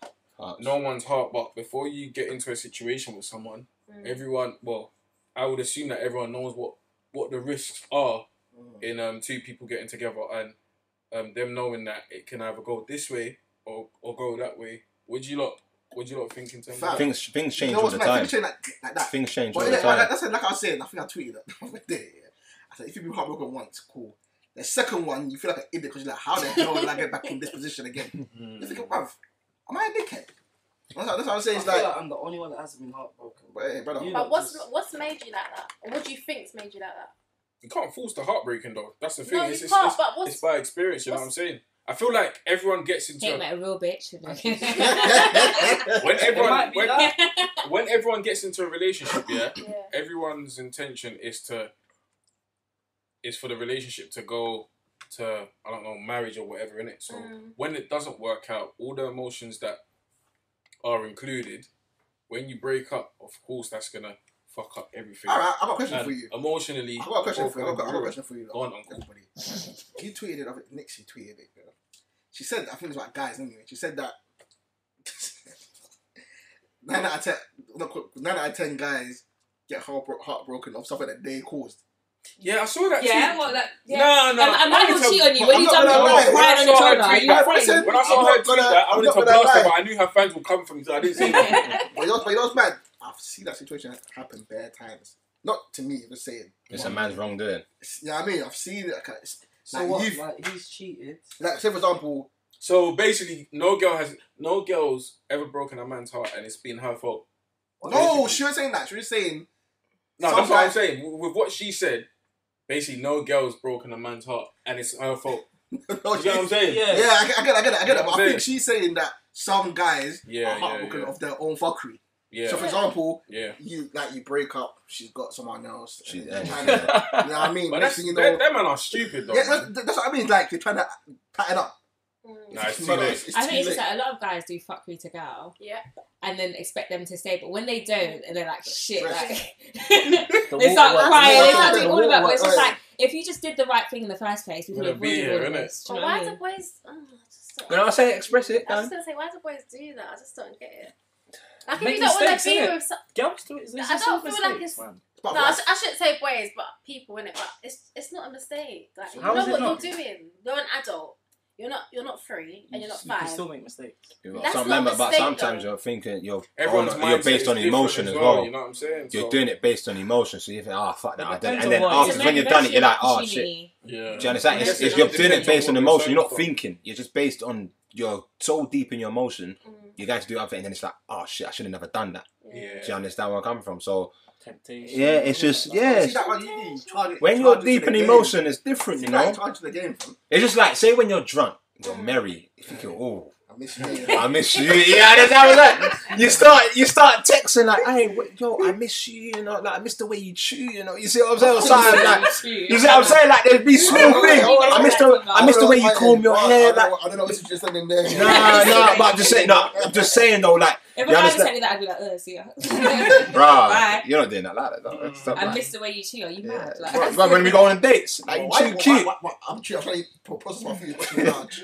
no one's heart. But before you get into a situation with someone, everyone, well, I would assume that everyone knows what the risks are in two people getting together and them knowing that it can either go this way or go that way. What do you lot think in terms of that? Things change You know all what's the mad? time. Things change like that. Things change all But the yeah, time. that's like I was saying. I think I tweeted that the other day. Yeah. I said, if you've been heartbroken once, cool. The second one, you feel like an idiot because you're like, how the hell did I get back in this position again? You think, bruv, am I a dickhead? That's what I'm saying. I It's feel like, like I'm the only one that hasn't been heartbroken. but, hey, brother, You But lot what's just- made you like that? Or what do you think's made you like that? You can't force the heartbreaking though. That's the thing. No, it's, you it's, can't. it's, But what's it's by experience. You know what I'm saying? I feel like everyone gets into Hate like a real bitch. when everyone might be that. when everyone gets into a relationship, yeah, yeah. everyone's intention is for the relationship to go to, I don't know, marriage or whatever, innit? So when it doesn't work out, all the emotions that are included, when you break up, of course that's gonna fuck up everything. alright, I've got a question And for you. emotionally, I've got a question both for you. I've got a are question for you. Go on, uncle. Everybody. You tweeted it. I think Nixie tweeted it. You know. She said, I think it's about guys anyway. She said that 9 out of 10 guys get heartbroken of something that they caused. Yeah, I saw that Yeah, too. what that? Yeah. No. A man will cheat on you But when I'm you not jump gonna on lie. crying on your shoulder. Are you Listen, friend? When I saw I'm her not tweet gonna- that, I I'm wanted not to gonna blast her, lie. but I knew her fans would come from, so I didn't say anything. But you know what's mad? I've seen that situation happen bare times. Not to me, I'm just saying. It's a man's wrongdoing. Yeah, I mean, I've seen it. So Like, what? you've- Like he's cheated. Like, say for example, So basically, no girl's ever broken a man's heart, and it's been her fault. no, Basically. she was saying that. She was saying, No, some that's what I'm guys- saying. With what she said, basically, no girl's broken a man's heart, and it's her fault. no, You know what I'm she, saying? Yeah. yeah, I get it. You know But what I I'm think saying? she's saying that some guys Yeah, are heartbroken yeah. of their own fuckery. Yeah. So for example, Yeah. you break up, she's got someone else. She's- and yeah. you know what I mean? But Next that's, thing you know, them man are stupid, though. yeah, man. that's what I mean. Like, you're trying to pattern up. Nah, it's too No, late. it's I too think it's just late. like a lot of guys do fuckery to girl Yeah. and then expect them to stay, but when they don't, and they're like, shit, like, The they start waterworks. crying, they start The doing all of that, but it's just waterworks. like, if you just did the right thing in the first place, we could have Wouldn't be avoided all here, of innit? this. Do But you know what why I do mean? boys? I just don't. When I say express it, I was Dan. gonna say, why do boys do that? I just don't get it. Like, if Make you don't want mistakes, to be innit? with, Girls do it. I don't feel like it's. But No, I shouldn't say boys, but people in it. But it's not a mistake. Like, you How know is it what not? you're doing. You're an adult. You're not 3 and you're not You can 5. still make mistakes. That's But not a mistake, sometimes though. you're thinking you're Everyone's you're mindset based is on different emotion as well. You know what I'm saying? You're So, doing it based on emotion, so you think, oh fuck that, I did it. depends And then on what- after when you've done it, you're like, oh shit. yeah. Do you understand? I guess It's it you're just doing it depends on based on what emotion. you're You're not saying. thinking. You're just based on. You're so deep in your emotion. You guys do other, and then it's like, oh shit, I should have never done that. Yeah. Do you understand where I'm coming from? So Temptation. yeah, it's just See that one, you charge it- when charge you're it to deep the in game. emotion, it's different, See you that, know. charge to the game, fam. It's just like say when you're drunk, you're merry. You think, oh, I miss you. I miss you. Yeah, that's how it's like. You start texting like, hey, yo, I miss you. You know, like I miss the way you chew. You know, you see what I'm saying? Or something like, you see what I'm saying? Like there'd be small things. I miss the way you comb your hair. Like, I don't know what's just in there. nah, but I'm just saying. No, I'm just saying though. Like, If you a guy was understand? telling me that, I'd be like, see ya. Bruh, Bye. you're not doing that like that. Though. Stop I that. miss the way you cheat. Are you mad? Like, Bruh, when we go on dates, like you too cute. I'm trying to process my feelings.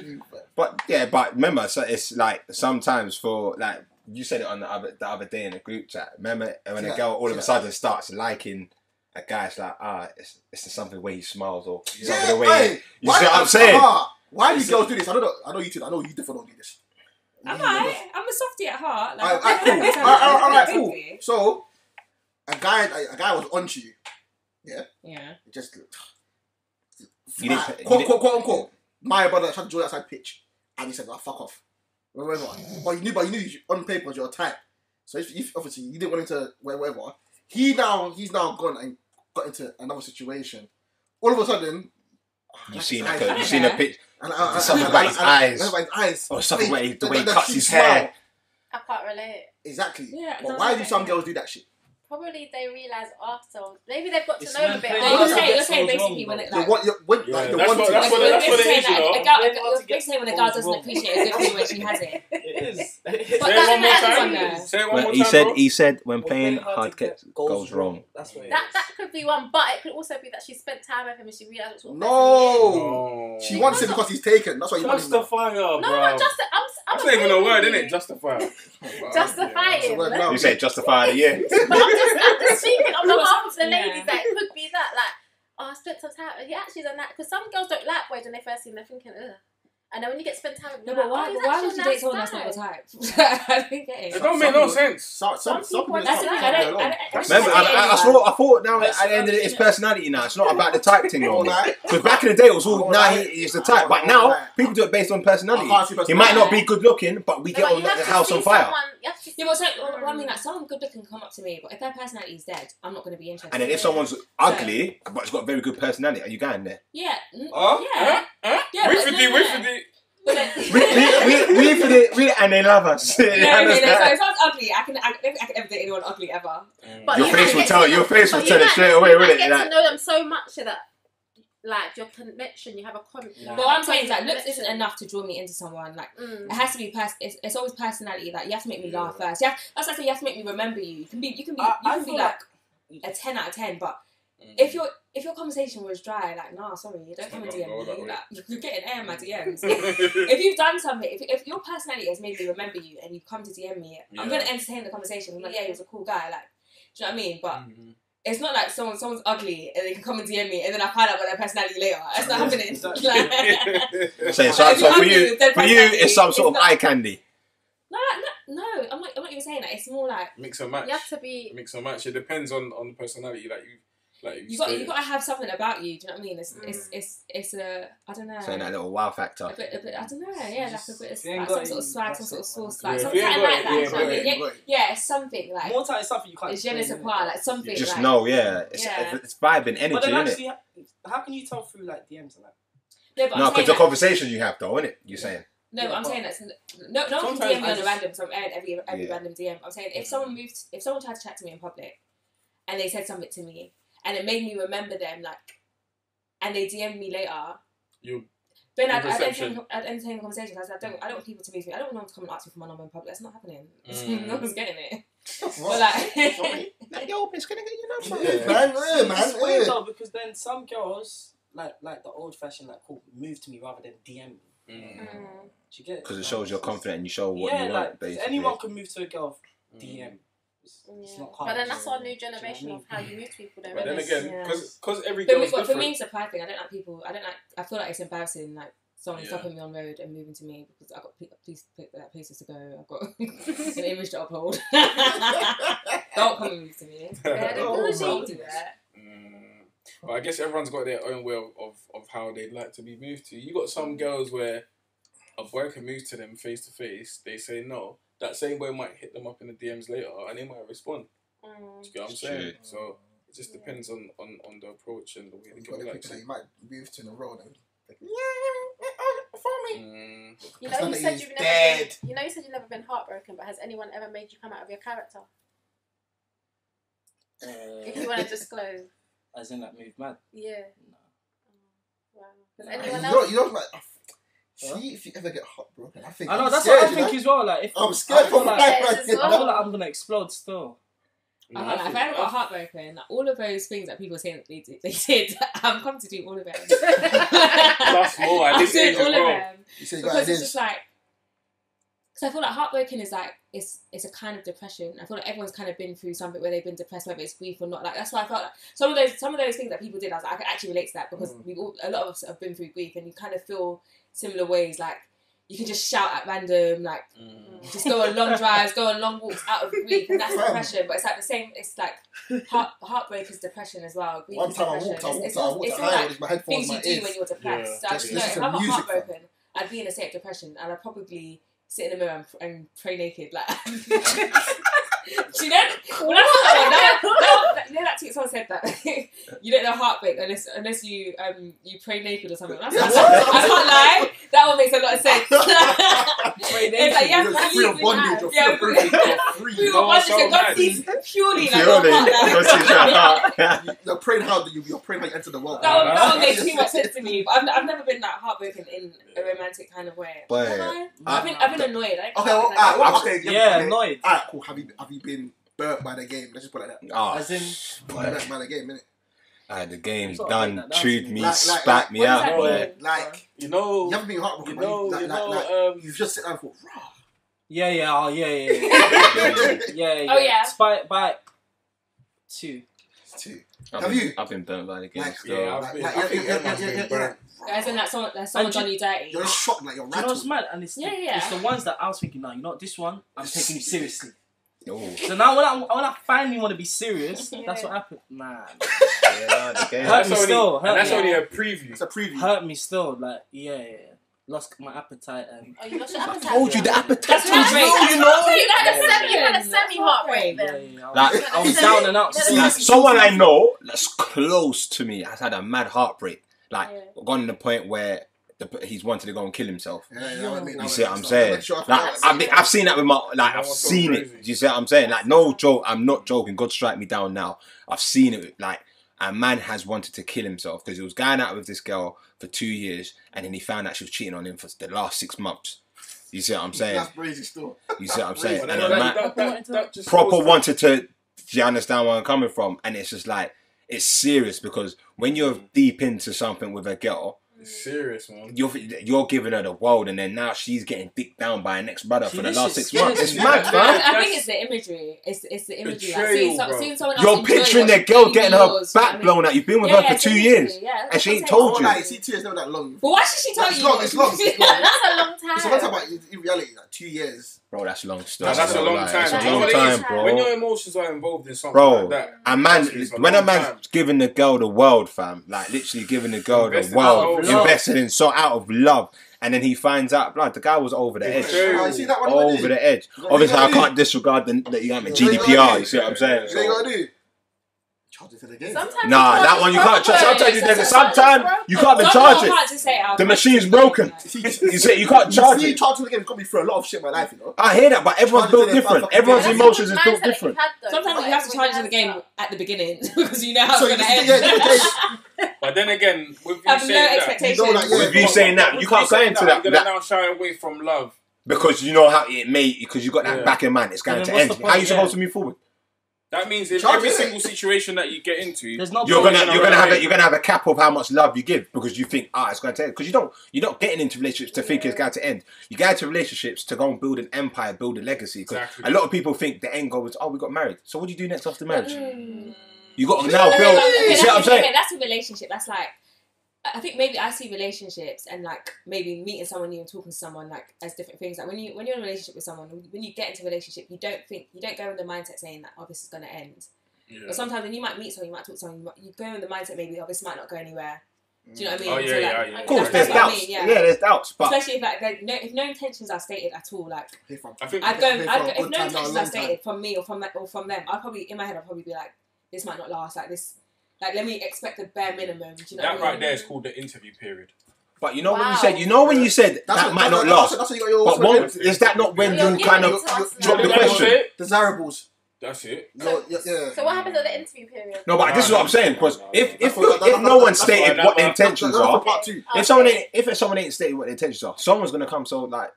But yeah, but remember, so it's like sometimes for like you said it on the other day in the group chat. Remember when a girl all of a sudden starts liking a guy, it's like it's just something the way he smiles or something the way you see what I'm saying. Why do you girls do this? I know you two. I know you definitely don't do this. I'm a softie at heart. Like, Alright, cool. So a guy was onto you. Yeah. Yeah. Just You didn't- quote unquote. My brother tried to join outside pitch, and he said, "Oh, fuck off." Whatever. But you knew on paper you're a type. So if obviously you didn't want him to whatever, he's now gone and got into another situation. All of a sudden, You seen a pitch. and Something about his eyes. Something about his eyes. Or something about the way he The cuts cute his smile. hair. I can't relate. Exactly. Yeah, But no, why okay. do some girls do that shit? Probably they realise after. Maybe they've got to It's know him a when bit. playing No, hard you're gets saying goes basically wrong, when it though. like. That's what it is, you know. Basically, when a girl doesn't appreciate it, it's when she has it. It is. But Say it that's one more another time. one, though. Say it one more He time, said bro. he said when playing hard gets goes wrong. That's what it That is. could be one, but it could also be that she spent time with him and she realised what sort of No. No. She wants him because he's taken. That's why you want him. Justify her, person he is. bro. No, just I'm That's not even a word, agreeing innit? with Justify. Justify It's a him. word now. You said justify the year. But I'm just speaking on behalf of the Yeah. ladies that it could be that, like, oh, I spent some time. He actually done that because some girls don't like boys when they first see them. They're thinking, ugh. And then when you get spent time with No, them, but why would you date someone that's not your type? I don't get it. It don't make no sense. Some people That's the thing. I don't Remember, I thought now at the end of it, it's personality now. It's not about the type thing no more. Because back in the day, it was all he's the type. But now people do it based on personality. He might not be good looking, but we get on the house on fire. Yeah, but so, I mean, like, someone good looking can come up to me, but if their personality is dead, I'm not going to be interested. And then if someone's ugly but it's got a very good personality, are you going there? Yeah. Yeah. Yeah, With but the, with the. But then, we for it, and they love us. no, so if someone's ugly, I can ever date anyone ugly ever. But Your you face might will get tell to your know- face will but tell you it might- straight away, you might wouldn't get it? to Like, know them so much that, like, your connection, you have a connection. Nah. But what I'm saying is that looks isn't enough to draw me into someone. Like, Mm. it has to be it's always personality. Like, you have to make me laugh first. Yeah, that's like you have to make me remember you. You can be I feel like a 10 out of 10, but if your conversation was dry, like, nah, sorry, you don't come and It's not DM gonna go me. that Like, you're getting air in my DMs. If you've done something, if your personality has made me remember you and you come to DM me, I'm Yeah. gonna entertain the conversation. I'm like, yeah, he was a cool guy. Like, do you know what I mean? But Mhm. it's not like someone's ugly and they can come and DM me and then I find out about their personality later. It's not happening. Exactly. Like, so if you're for ugly you, with dead it's personality, some sort of not- eye candy. No, I'm not even saying that. It's more like Mix and match. You have to be. Mix and match. It depends on the personality that you you got to have something about you. Do you know what I mean? It's a I don't know. Saying that little wow factor. A bit, I don't know. Yeah, like a bit of If you ain't like got some it, sort of swag, some that's sort of it, sauce, man. like Yeah, something if you like ain't that. got it, Do you know what I yeah, mean? Yeah, it's something like More time stuff you can't it's je ne explain, sais quoi, innit? like something. Just like, know, yeah. Yeah. It's vibing But energy, then innit? actually, how can you tell through like DMs and that? No, but No, I'm because saying the that. conversation you have, though, innit? You're saying. No, but I'm saying that's no one can Sometimes DM me I on a just- random. So I'm airing every Yeah. random DM. I'm saying if someone tried to chat to me in public, and they said something to me, and it made me remember them, like, and they DM'd me later. Then I'd entertain the conversation. I said, I don't want people to meet me. I don't want no one to come and ask me for my number in public. That's not happening. No one's getting it. But like, Yo, it's gonna get your number. Yeah, man, It's weird yeah. though because then some girls like the old fashioned like cool move to me rather than DM me. Do you get it? Because it shows you're confident and you show what yeah, you like want, basically. anyone can move to a girl DM. It's Yeah. not hard. But then that's our new Do you know what I generation mean? of how you meet people. Though, But then isn't it? again, Yeah. because every for girl's me, different. it's a pride thing. I don't like people. I feel like it's embarrassing. Like someone Yeah. stopping me on road and moving to me because I've got places to go. I've got an image to uphold. Don't come and move to me. Yeah, they're bougie. Don't do that. But I guess everyone's got their own way of how they'd like to be moved to. You got some girls where a boy can move to them face to face, they say no. That same boy might hit them up in the DMs later and they might respond. Do you get what I'm saying? True. So it just depends on the approach and the way the You've girl got the likes people that it. you might move to in a row and like, yeah, for me. You know, you Personality said is you've never dead. been. You know, you said you've never been heartbroken, but has anyone ever made you come out of your character? If you want to disclose, As in like move mad. yeah. No. Wow. Does No. anyone You know, else? you know, like, see if you ever get heartbroken. I think I know I'm that's scared, what I you think know? as well. Like if I'm scared I feel for like, my Yeah, life. as I well. feel like I'm gonna explode still. No, If I ever got heartbroken, like, all of those things that people say that they did, I'm coming to do all of them. Plus more at I'm this doing age as all of well. them. You say you got Because it's ideas. just like, because I feel like heartbroken is like it's a kind of depression. I feel like everyone's kind of been through something where they've been depressed, whether it's grief or not. Like that's why I felt like some of those things that people did, I was like, I could actually relate to that because a lot of us have been through grief, and you kind of feel similar ways. Like you can just shout at random, like just go on long drives, go on long walks out of grief, and that's depression. But it's like the same. It's like heartbreak is depression as well. Grief One is time I depression. walked It's all with my headphones things in you my do ears. when you're depressed. So I just know if I'm heartbroken, I'd be in a state of depression, and I'd probably sit in the mirror and pray naked, like. Do you know? When I saw that, you know that tweet someone said that you don't know heartbreak unless you pray naked or something. I can't lie, that one makes a lot of sense. It's like you have to free of bondage, you're free. Free of bondage, so God sees purely like your heart. You're praying how you're praying how you enter the world. That would make too much sense to me. But I've never been that heartbroken in a romantic kind of way. But I've been annoyed. Annoyed. Alright, cool. Have you been burnt by the game? Let's just put it like that. As in, Burnt by the game, innit? the game's Sort of done, like that, chewed me, like, spat me what does out, that boy. mean? Like, You know, you haven't been heartbroken, you know, but you've just sit down and thought, rah. yeah. Oh yeah. Spite by 2. Two. Have you? I've been burnt by the game. Like, still. yeah, I've been. As in that someone's done you dirty. You're shocked, like you're Do you know what's rattled. mad? And it's Yeah. the ones that I was thinking, no, you know what, this one, I'm taking you seriously. Oh. So now when I finally want to be serious, that's what happened. Nah. Yeah, the game. Hurt me still. And that's Hurt me. only a preview. It's a preview. Hurt me still. Like, yeah. Lost my appetite. And Oh, you lost your appetite. Told you the appetite. That's heartbreak. You had a semi-heartbreak yeah, then. yeah. Like, I was down and out. That's still. Like, someone I know that's close to me has had a mad heartbreak. Like, gone to the point where he's wanted to go and kill himself. You see what I'm saying? Like, I've seen that with my, like, I've seen it. Do you see what I'm saying? Like, no joke, I'm not joking. God strike me down now. I've seen it. Like, a man has wanted to kill himself because he was going out with this girl for 2 years and then he found out she was cheating on him for the last 6 months. You see what I'm saying? That's crazy still. You see what I'm saying? Well, And a man that just proper goes to- wanted to, do you understand where I'm coming from? And it's just like, it's serious because when you're deep into something with a girl, It's serious, man. you're giving her the world, and then now she's getting dicked down by an ex-brother for the last 6 shit months. scares It's me. mad, fam. I think it's the imagery. It's the imagery. Like, Betrayal, seeing someone else You're enjoy picturing what that girl you getting do her yours, back you know what I mean? blown out. You've been with her for it's 2 imagery, years, yeah, and that's she what ain't I'm told Oh, you. like, see, 2 years not that long. But why should she tell It's you? long, it's long. That's a long time. It's a long time, but in reality, like 2 years. Bro, that's long still. Nah, that's a long Like, time. It's a That's You know long what it is? time, bro. When your emotions are involved in something Bro, like that, a man, it's a when a long man's time. giving the girl the world, fam, like literally giving the girl Invested the world, out of love. invested in so out of love, and then he finds out, blood, the guy was over the edge. Betrayal. Oh, you see that one? Over the edge. You know Obviously, what I you gotta can't disregard the You GDPR. You see what I'm saying? You know what So, you gotta do? Charge it for the game. Sometimes nah, that one you can't charge. Sometimes you can't even charge it. Can't just say it out. The machine's broken. See, You say you can't charge see, it. charge for the game got me through a lot of shit in my life, you know. I hear that, but everyone's built different. Everyone's emotions is built different. Sometimes you have to charge into the game at the beginning because you know how So it's going to you- end. yeah, But then again, with you Have no saying that, expectations. You know, like, yeah. With you saying that, you can't go into you're gonna that now shy away from love. because you know how it may, because you got that Yeah. back in mind. It's going And to then end. what's the How are you point? supposed Yeah. to move forward? That means in Charge every it. single situation that you get into, There's no You're point. gonna have a cap of how much love you give because you think it's going to end. Because you're not getting into relationships to think it's going to end. You get into relationships to go and build an empire, build a legacy. Because Exactly. a lot of people think the end goal is we got married. So what do you do next after marriage? You got to now build. Okay, You see what I'm saying? that's a relationship. That's like, I think maybe I see relationships and like maybe meeting someone new and talking to someone like as different things. Like when you're in a relationship with someone, when you get into a relationship, you don't go in the mindset saying that this is going to end. Yeah. But sometimes when you might meet someone, you might talk to someone, you go in the mindset maybe this might not go anywhere. Do you know what I mean? Oh, yeah, So, like, yeah. Of course, that's there's what I doubts. mean, Yeah, yeah. there's doubts. But Especially if like if no intentions are stated at all, like I think I'd go I've been for a if good no time, not a intentions long are stated from me or from them, I'll probably in my head I'll probably be like, this might not last. Like this, like let me expect the bare minimum. Do you know that what I mean? right there is called the interview period. But you know when you Wow. said that might not last. That's what you got your. But won't, is that not when You're you giving kind it of to us drop now. the That's question? it. Desirables. That's it. Yeah. So what happens at the interview period? No, but this is what I'm saying. Because if That's no one that's stated why what that- the intentions That's for are, part 2. if someone ain't stated what the intentions are, someone's gonna come. So like,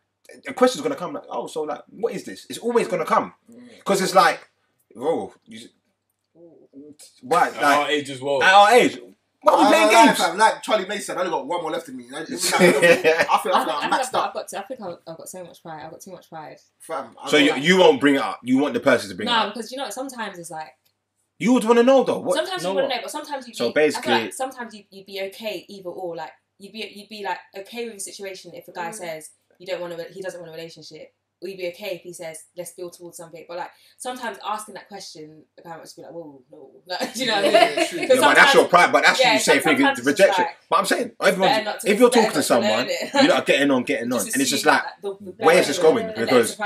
a question's gonna come like, so like, what is this? It's always gonna come because it's like, why? At our Like age as well. at our age, why are we playing games? Like Charlie Mason, I only got one more left in me. I feel I'm maxed up. I've got so much pride. I've got too much pride. Fam, So you won't bring it up. You want the person to bring it No, up. because sometimes it's like You would want to know though. What? sometimes you want to know, but sometimes you. So I feel basically- like sometimes you'd be okay either or. Like you'd be like okay with the situation if a guy says he doesn't want a relationship. Will you be okay if he says, let's build towards something? But like, sometimes asking that question, the guy might just be like, whoa, no. Like, do you know what I mean? Yeah, but that's your pride, but that's what you say thinking rejection. Like, but I'm saying, if you're talking to someone, you're not getting on, and it's just like, where's this going? Because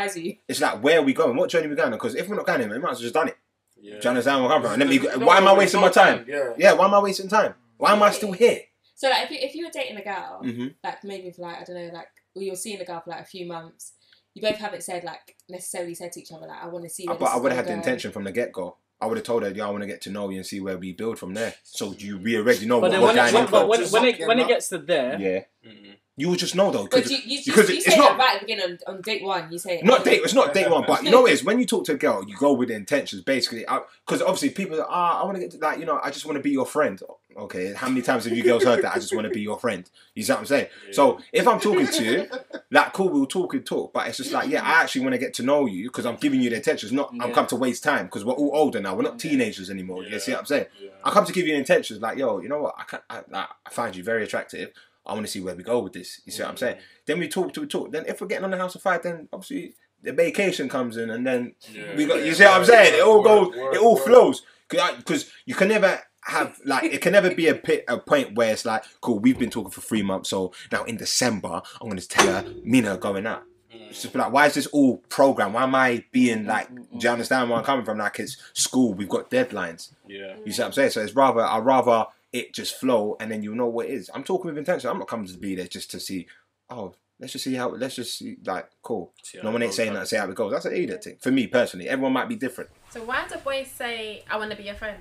it's like, where are we going? What journey are we going on? Because if we're not going in, we might as well just done it. Yeah. Do you understand where I'm coming from? Why am I wasting my time? Yeah, why am I wasting time? Why am I still here? So like, if you were dating a girl, like maybe for like, I don't know, like, or you're seeing a girl for like a few months, you both haven't said like necessarily said to each other like I want to see. But I would have had the intention from the get go. I would have told her, yeah, I want to get to know you and see where we build from there. So we already know what we're going in for. When it gets to there, yeah, you will just know though. But you say that right at the beginning on date one. You say it. It's not date one, but you know what it is when you talk to a girl, you go with the intentions basically. Because obviously people are, I want to get to like I just want to be your friend. Okay, how many times have you girls heard that? I just want to be your friend. You see what I'm saying? Yeah. So if I'm talking to you, like cool, we'll talk. But it's just like, yeah, I actually want to get to know you because I'm giving you the intentions. Not I'm come to waste time because we're all older now. We're not teenagers anymore. You see what I'm saying? Yeah. I come to give you the intentions. Like, yo, you know what? I find you very attractive. I want to see where we go with this. You see what I'm saying? Then we talk. Then if we're getting on the house of five, then obviously the vacation comes in, and then we got. You see what I'm saying? It all goes. It all flows because you can never have like it can never be a point where it's like cool. We've been talking for 3 months, so now in December I'm going to tell her me and her going out. It's just like, why is this all programmed? Why am I being like? Do you understand where I'm coming from? Like it's school. We've got deadlines. Yeah. You see what I'm saying? So it's I'd rather it just flow, and then you know what it is. I'm talking with intention. I'm not coming to be there just to see. Oh, let's just see like cool. No one ain't saying that. Say how it goes. That's an idiot thing for me personally. Everyone might be different. So why do boys say I want to be your friend?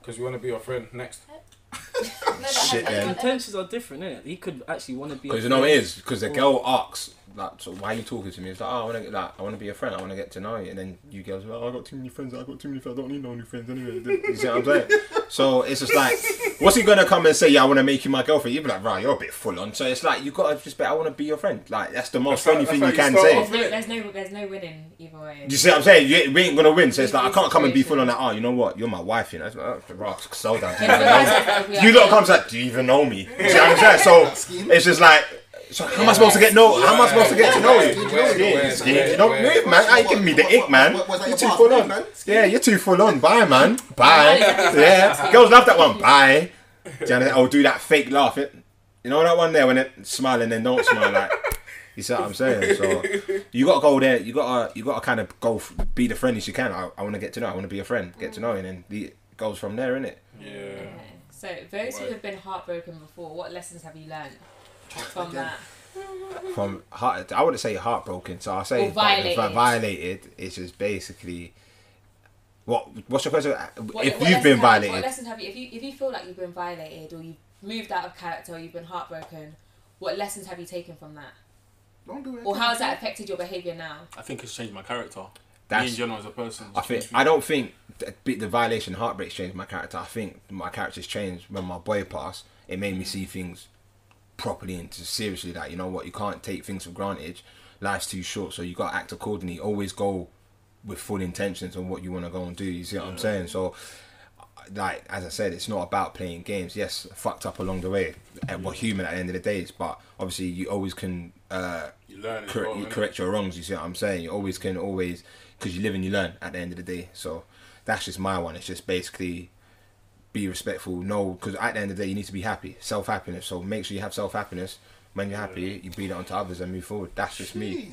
Because we want to be your friend next. Shit, the intentions are different, innit? He could actually want to be. Because you know what it is. Because the girl asks, like, so why are you talking to me? It's like, oh, I want to be a friend. I want to get to know you. And then you girls, I got too many friends. I don't need no new friends anyway. You see what I'm saying? So it's just like, what's he gonna come and say? Yeah, I want to make you my girlfriend. You'd be like, right, you're a bit full on. So it's like you gotta just be. I want to be your friend. Like that's the most friendly thing you can say. There's no winning either way. You see what I'm saying? We ain't gonna win. So it's like I can't come and be full on that. Oh, you know what? You're my wife. You know, rocks. So down. You lot comes like, do you even know me? You see what I'm saying? So it's just like. So how am I supposed to get to know you? You don't move, man. How you giving me the ick, man? You're too full on. Yeah, you're too full on. Bye, man. Bye. Yeah. Girls love that one. Bye. Oh, do that fake laugh. You know that one there when it's smiling and don't smile like. You see what I'm saying? So you gotta go there. You gotta kind of go be the friendliest you can. I want to get to know. I want to be a friend. Get to know, and then it goes from there, innit? Yeah. So those who have been heartbroken before, what lessons have you learned from that? From heart, I wouldn't say heartbroken. So I say violated. It's just basically what's your question? If you've been violated, what lessons have you? If you feel like you've been violated or you've moved out of character or you've been heartbroken, what lessons have you taken from that? Don't do it. Or how has that affected your behaviour now? I think it's changed my character. Me in general as a person. I don't think the violation, heartbreak changed my character. I think my character's changed when my boy passed. It made me see things properly and seriously. That you know what, you can't take things for granted. Life's too short, so you gotta act accordingly. Always go with full intentions on what you want to go and do. You see what I'm saying? So, like as I said, it's not about playing games. Yes, fucked up along the way. We're human at the end of the day, but obviously you always can correct your wrongs. You see what I'm saying? You always can because you live and you learn at the end of the day. So that's just my one. It's just basically be respectful. No, because at the end of the day you need to be happy. Self-happiness. So make sure you have self-happiness. When you're happy, you breathe it onto others and move forward. That's just me.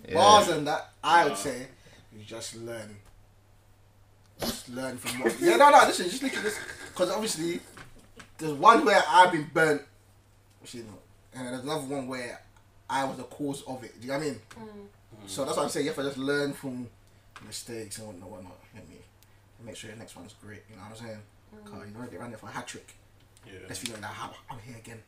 Yeah. Bars and that, I would say, you just learn. Just learn from what... Yeah, no, listen, just look at this. Because obviously, there's one where I've been burnt, and there's another one where I was the cause of it. Do you know what I mean? So that's what I'm saying. You have to just learn from mistakes and whatnot. Get me? And make sure your next one is great. You know what I'm saying? Because you know, get around there for a hat trick. Yeah. Let's feel like, how I'm here again.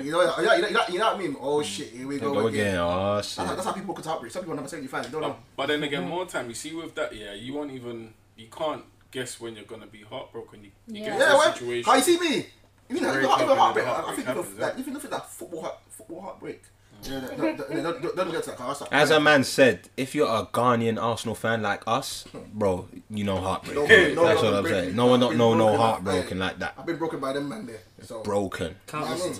You know what I mean? Oh shit, here we go again. Oh shit. That's how people could heartbreak. Some people never 75. You don't know. But then again, more time. You see with that, you can't guess when you're gonna be heartbroken. You get into a situation. How you see me? You mean heartbreak? I think even if it's that football heartbreak, Don't get to that. As a man said, if you're a Ghanaian Arsenal fan like us, bro, you know heartbreak. That's what I'm saying. No one don't know no heartbroken like that. I've been broken by them man there. So. Broken. Countless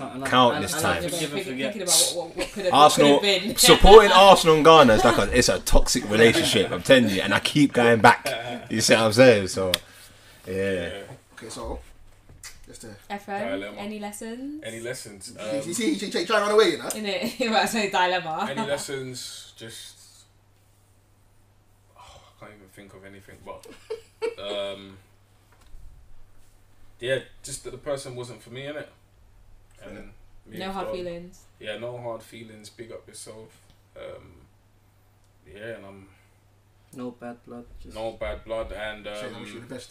times. Thinking about what could have Arsenal been. supporting Arsenal and Ghana is like it's a toxic relationship. I'm telling you, and I keep going back. You see what I'm saying? So, yeah. Okay, so. Efren, any lessons? Any lessons? You see, try to run away, you know? Innit? You might say dilemma. Any lessons? Just... I can't even think of anything, but... yeah, just that the person wasn't for me, innit? And no hard feelings. Yeah, no hard feelings. Big up yourself. Yeah, and I'm... No bad blood. No bad blood, and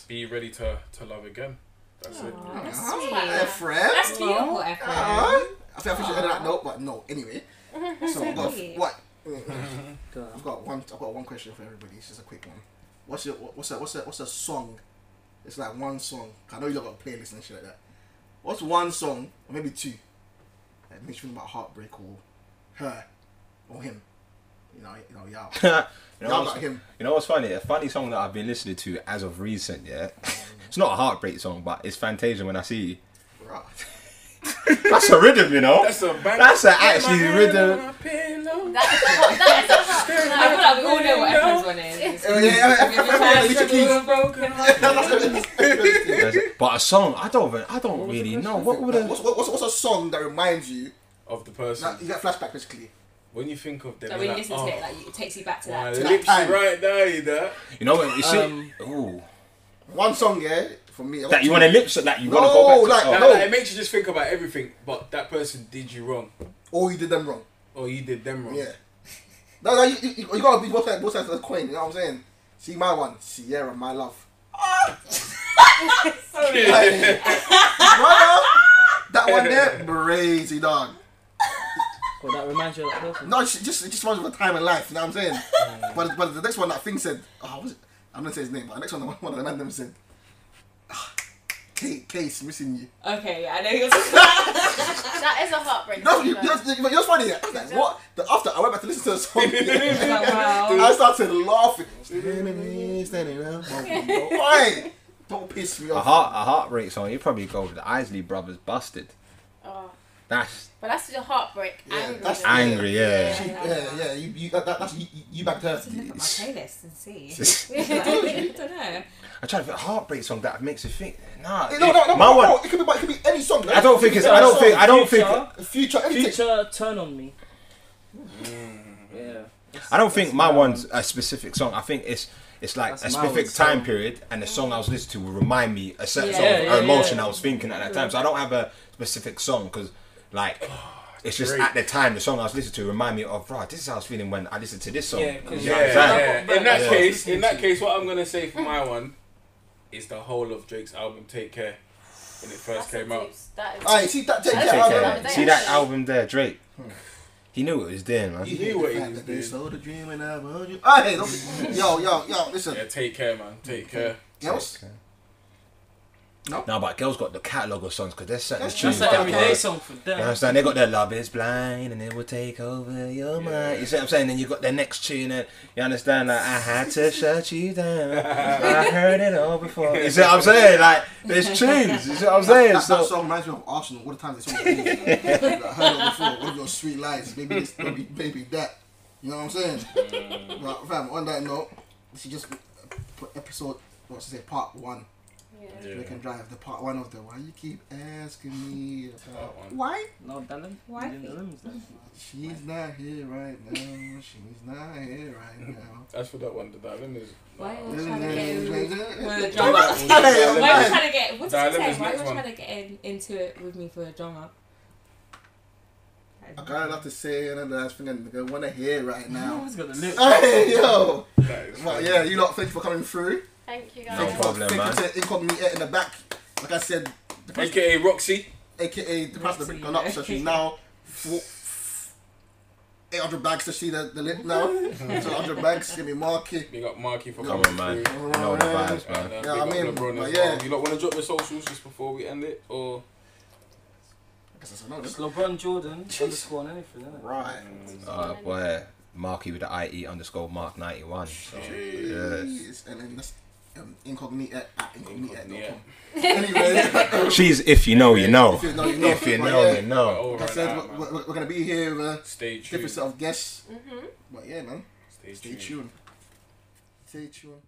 be ready to love again. That's it. That's sweet. Efren. That's beautiful, Efren. I think I should edit that note, but no. Anyway, so I've got one question for everybody. It's just a quick one. What's a song? It's like one song. I know you got a playlist and shit like that. What's one song, or maybe two, that makes you think about heartbreak or her or him? Y'all. Y'all got him. You know what's funny? A funny song that I've been listening to as of recent, yeah. It's not a heartbreak song, but it's Fantasia When I See You. Right. That's a rhythm, you know. That's an actually rhythm. That is a hot. I feel like we all know what Efren's one is. But a song, I don't really know. What's a song that reminds you of the person? You get flashback basically. When you think of them, so when you listen to it, like it takes you back to that. Lips right there, you know when you see. Ooh. One song, yeah, for me. That you want to lips, that you want to go back to. No, it makes you just think about everything, but that person did you wrong. Or you did them wrong. Yeah. No, you gotta be both sides of the coin, you know what I'm saying? See my one, Sierra, My Love. Sorry. Brother, that one there, crazy dog. Well, that reminds you of that person? No, it just reminds me of a time in life, you know what I'm saying? But the next one, that thing said, was it? I'm not gonna say his name, but the next one of the random said, Case, missing you. Okay, I know you're talking That is a heartbreak. No, you're funny. Yeah. I was like, what? After I went back to listen to the song, wow. I started laughing. Standing around. Why? Don't piss me off. A heartbreak song, you probably go with the Isley Brothers, Busted. Oh. But that's your heartbreak. Yeah, angry. that's angry, yeah. That's you back there. Look at my playlist and see. I don't know. I try to think heartbreak song that makes you think. Nah, no. It could be any song. I don't think it's. I don't think. Future, Turn on Me. Yeah. I don't think my one's a specific song. I think it's like a specific time period, and the song I was listening to will remind me a certain song or emotion I was thinking at that time. So I don't have a specific song because, like, it's just at the time the song I was listening to remind me of, bro, this is how I was feeling when I listened to this song. In that case, what I'm gonna say for my one is the whole of Drake's album Take Care when it first came out. See that album there, Drake. He knew what he was doing, man. He knew what he was doing. So the dream and I want you. Hey, yo, listen. Yeah, Take Care, man. Take Care. Else? No, but girls got the catalogue of songs because they're certain That's tunes. like everyday song for them. You understand? They got their Love Is Blind and it will take over your mind. You see what I'm saying? Then you got their next tune and you understand, like, I had to shut you down. I heard it all before. You see what I'm saying? Like, there's tunes. You see what I'm saying? That song reminds me of Arsenal. All the times they song I heard it before. One of your sweet lies. Maybe this, maybe that. You know what I'm saying? But fam, on that note, this is just episode, part 1. We can drive the part 1 of the why you keep asking me about why? No, Dylan. Why? She's not here right now. She's not here right now. As for that one, the Dylan is. Why are you trying to get with a drama? Why are you trying to get? What's it say? Why are you trying to get into it with me for a drama? I got a lot to say, and the last thing I want to hear right now. Who's got the lips? Hey yo! Well, yeah, you lot, thank you for coming through. Thank you guys. No problem, man. Thank you to Incognita in the back. Like I said, AKA Roxy. AKA the person that's gone up, so she's now 800 bags to see the lip now. So 100 bags, give me Marky. Big up Marky for coming coming through. You know the vibes, man. Yeah, I mean, LeBron as yeah. well. You lot want to drop the socials just before we end it, or? Guess I know It's them. LeBron Jordan underscore and anything, isn't it? Right. Boy, Marky with the IE underscore Mark 91. So, yes. And then that's incognita at incognita.com. Anyway, She's if you know, you know. If you know, you know. If you know, you know. Like I said, we're gonna be here with a Stay tuned. different set of guests. But yeah, man. Stay Stay tuned. tuned. Stay tuned.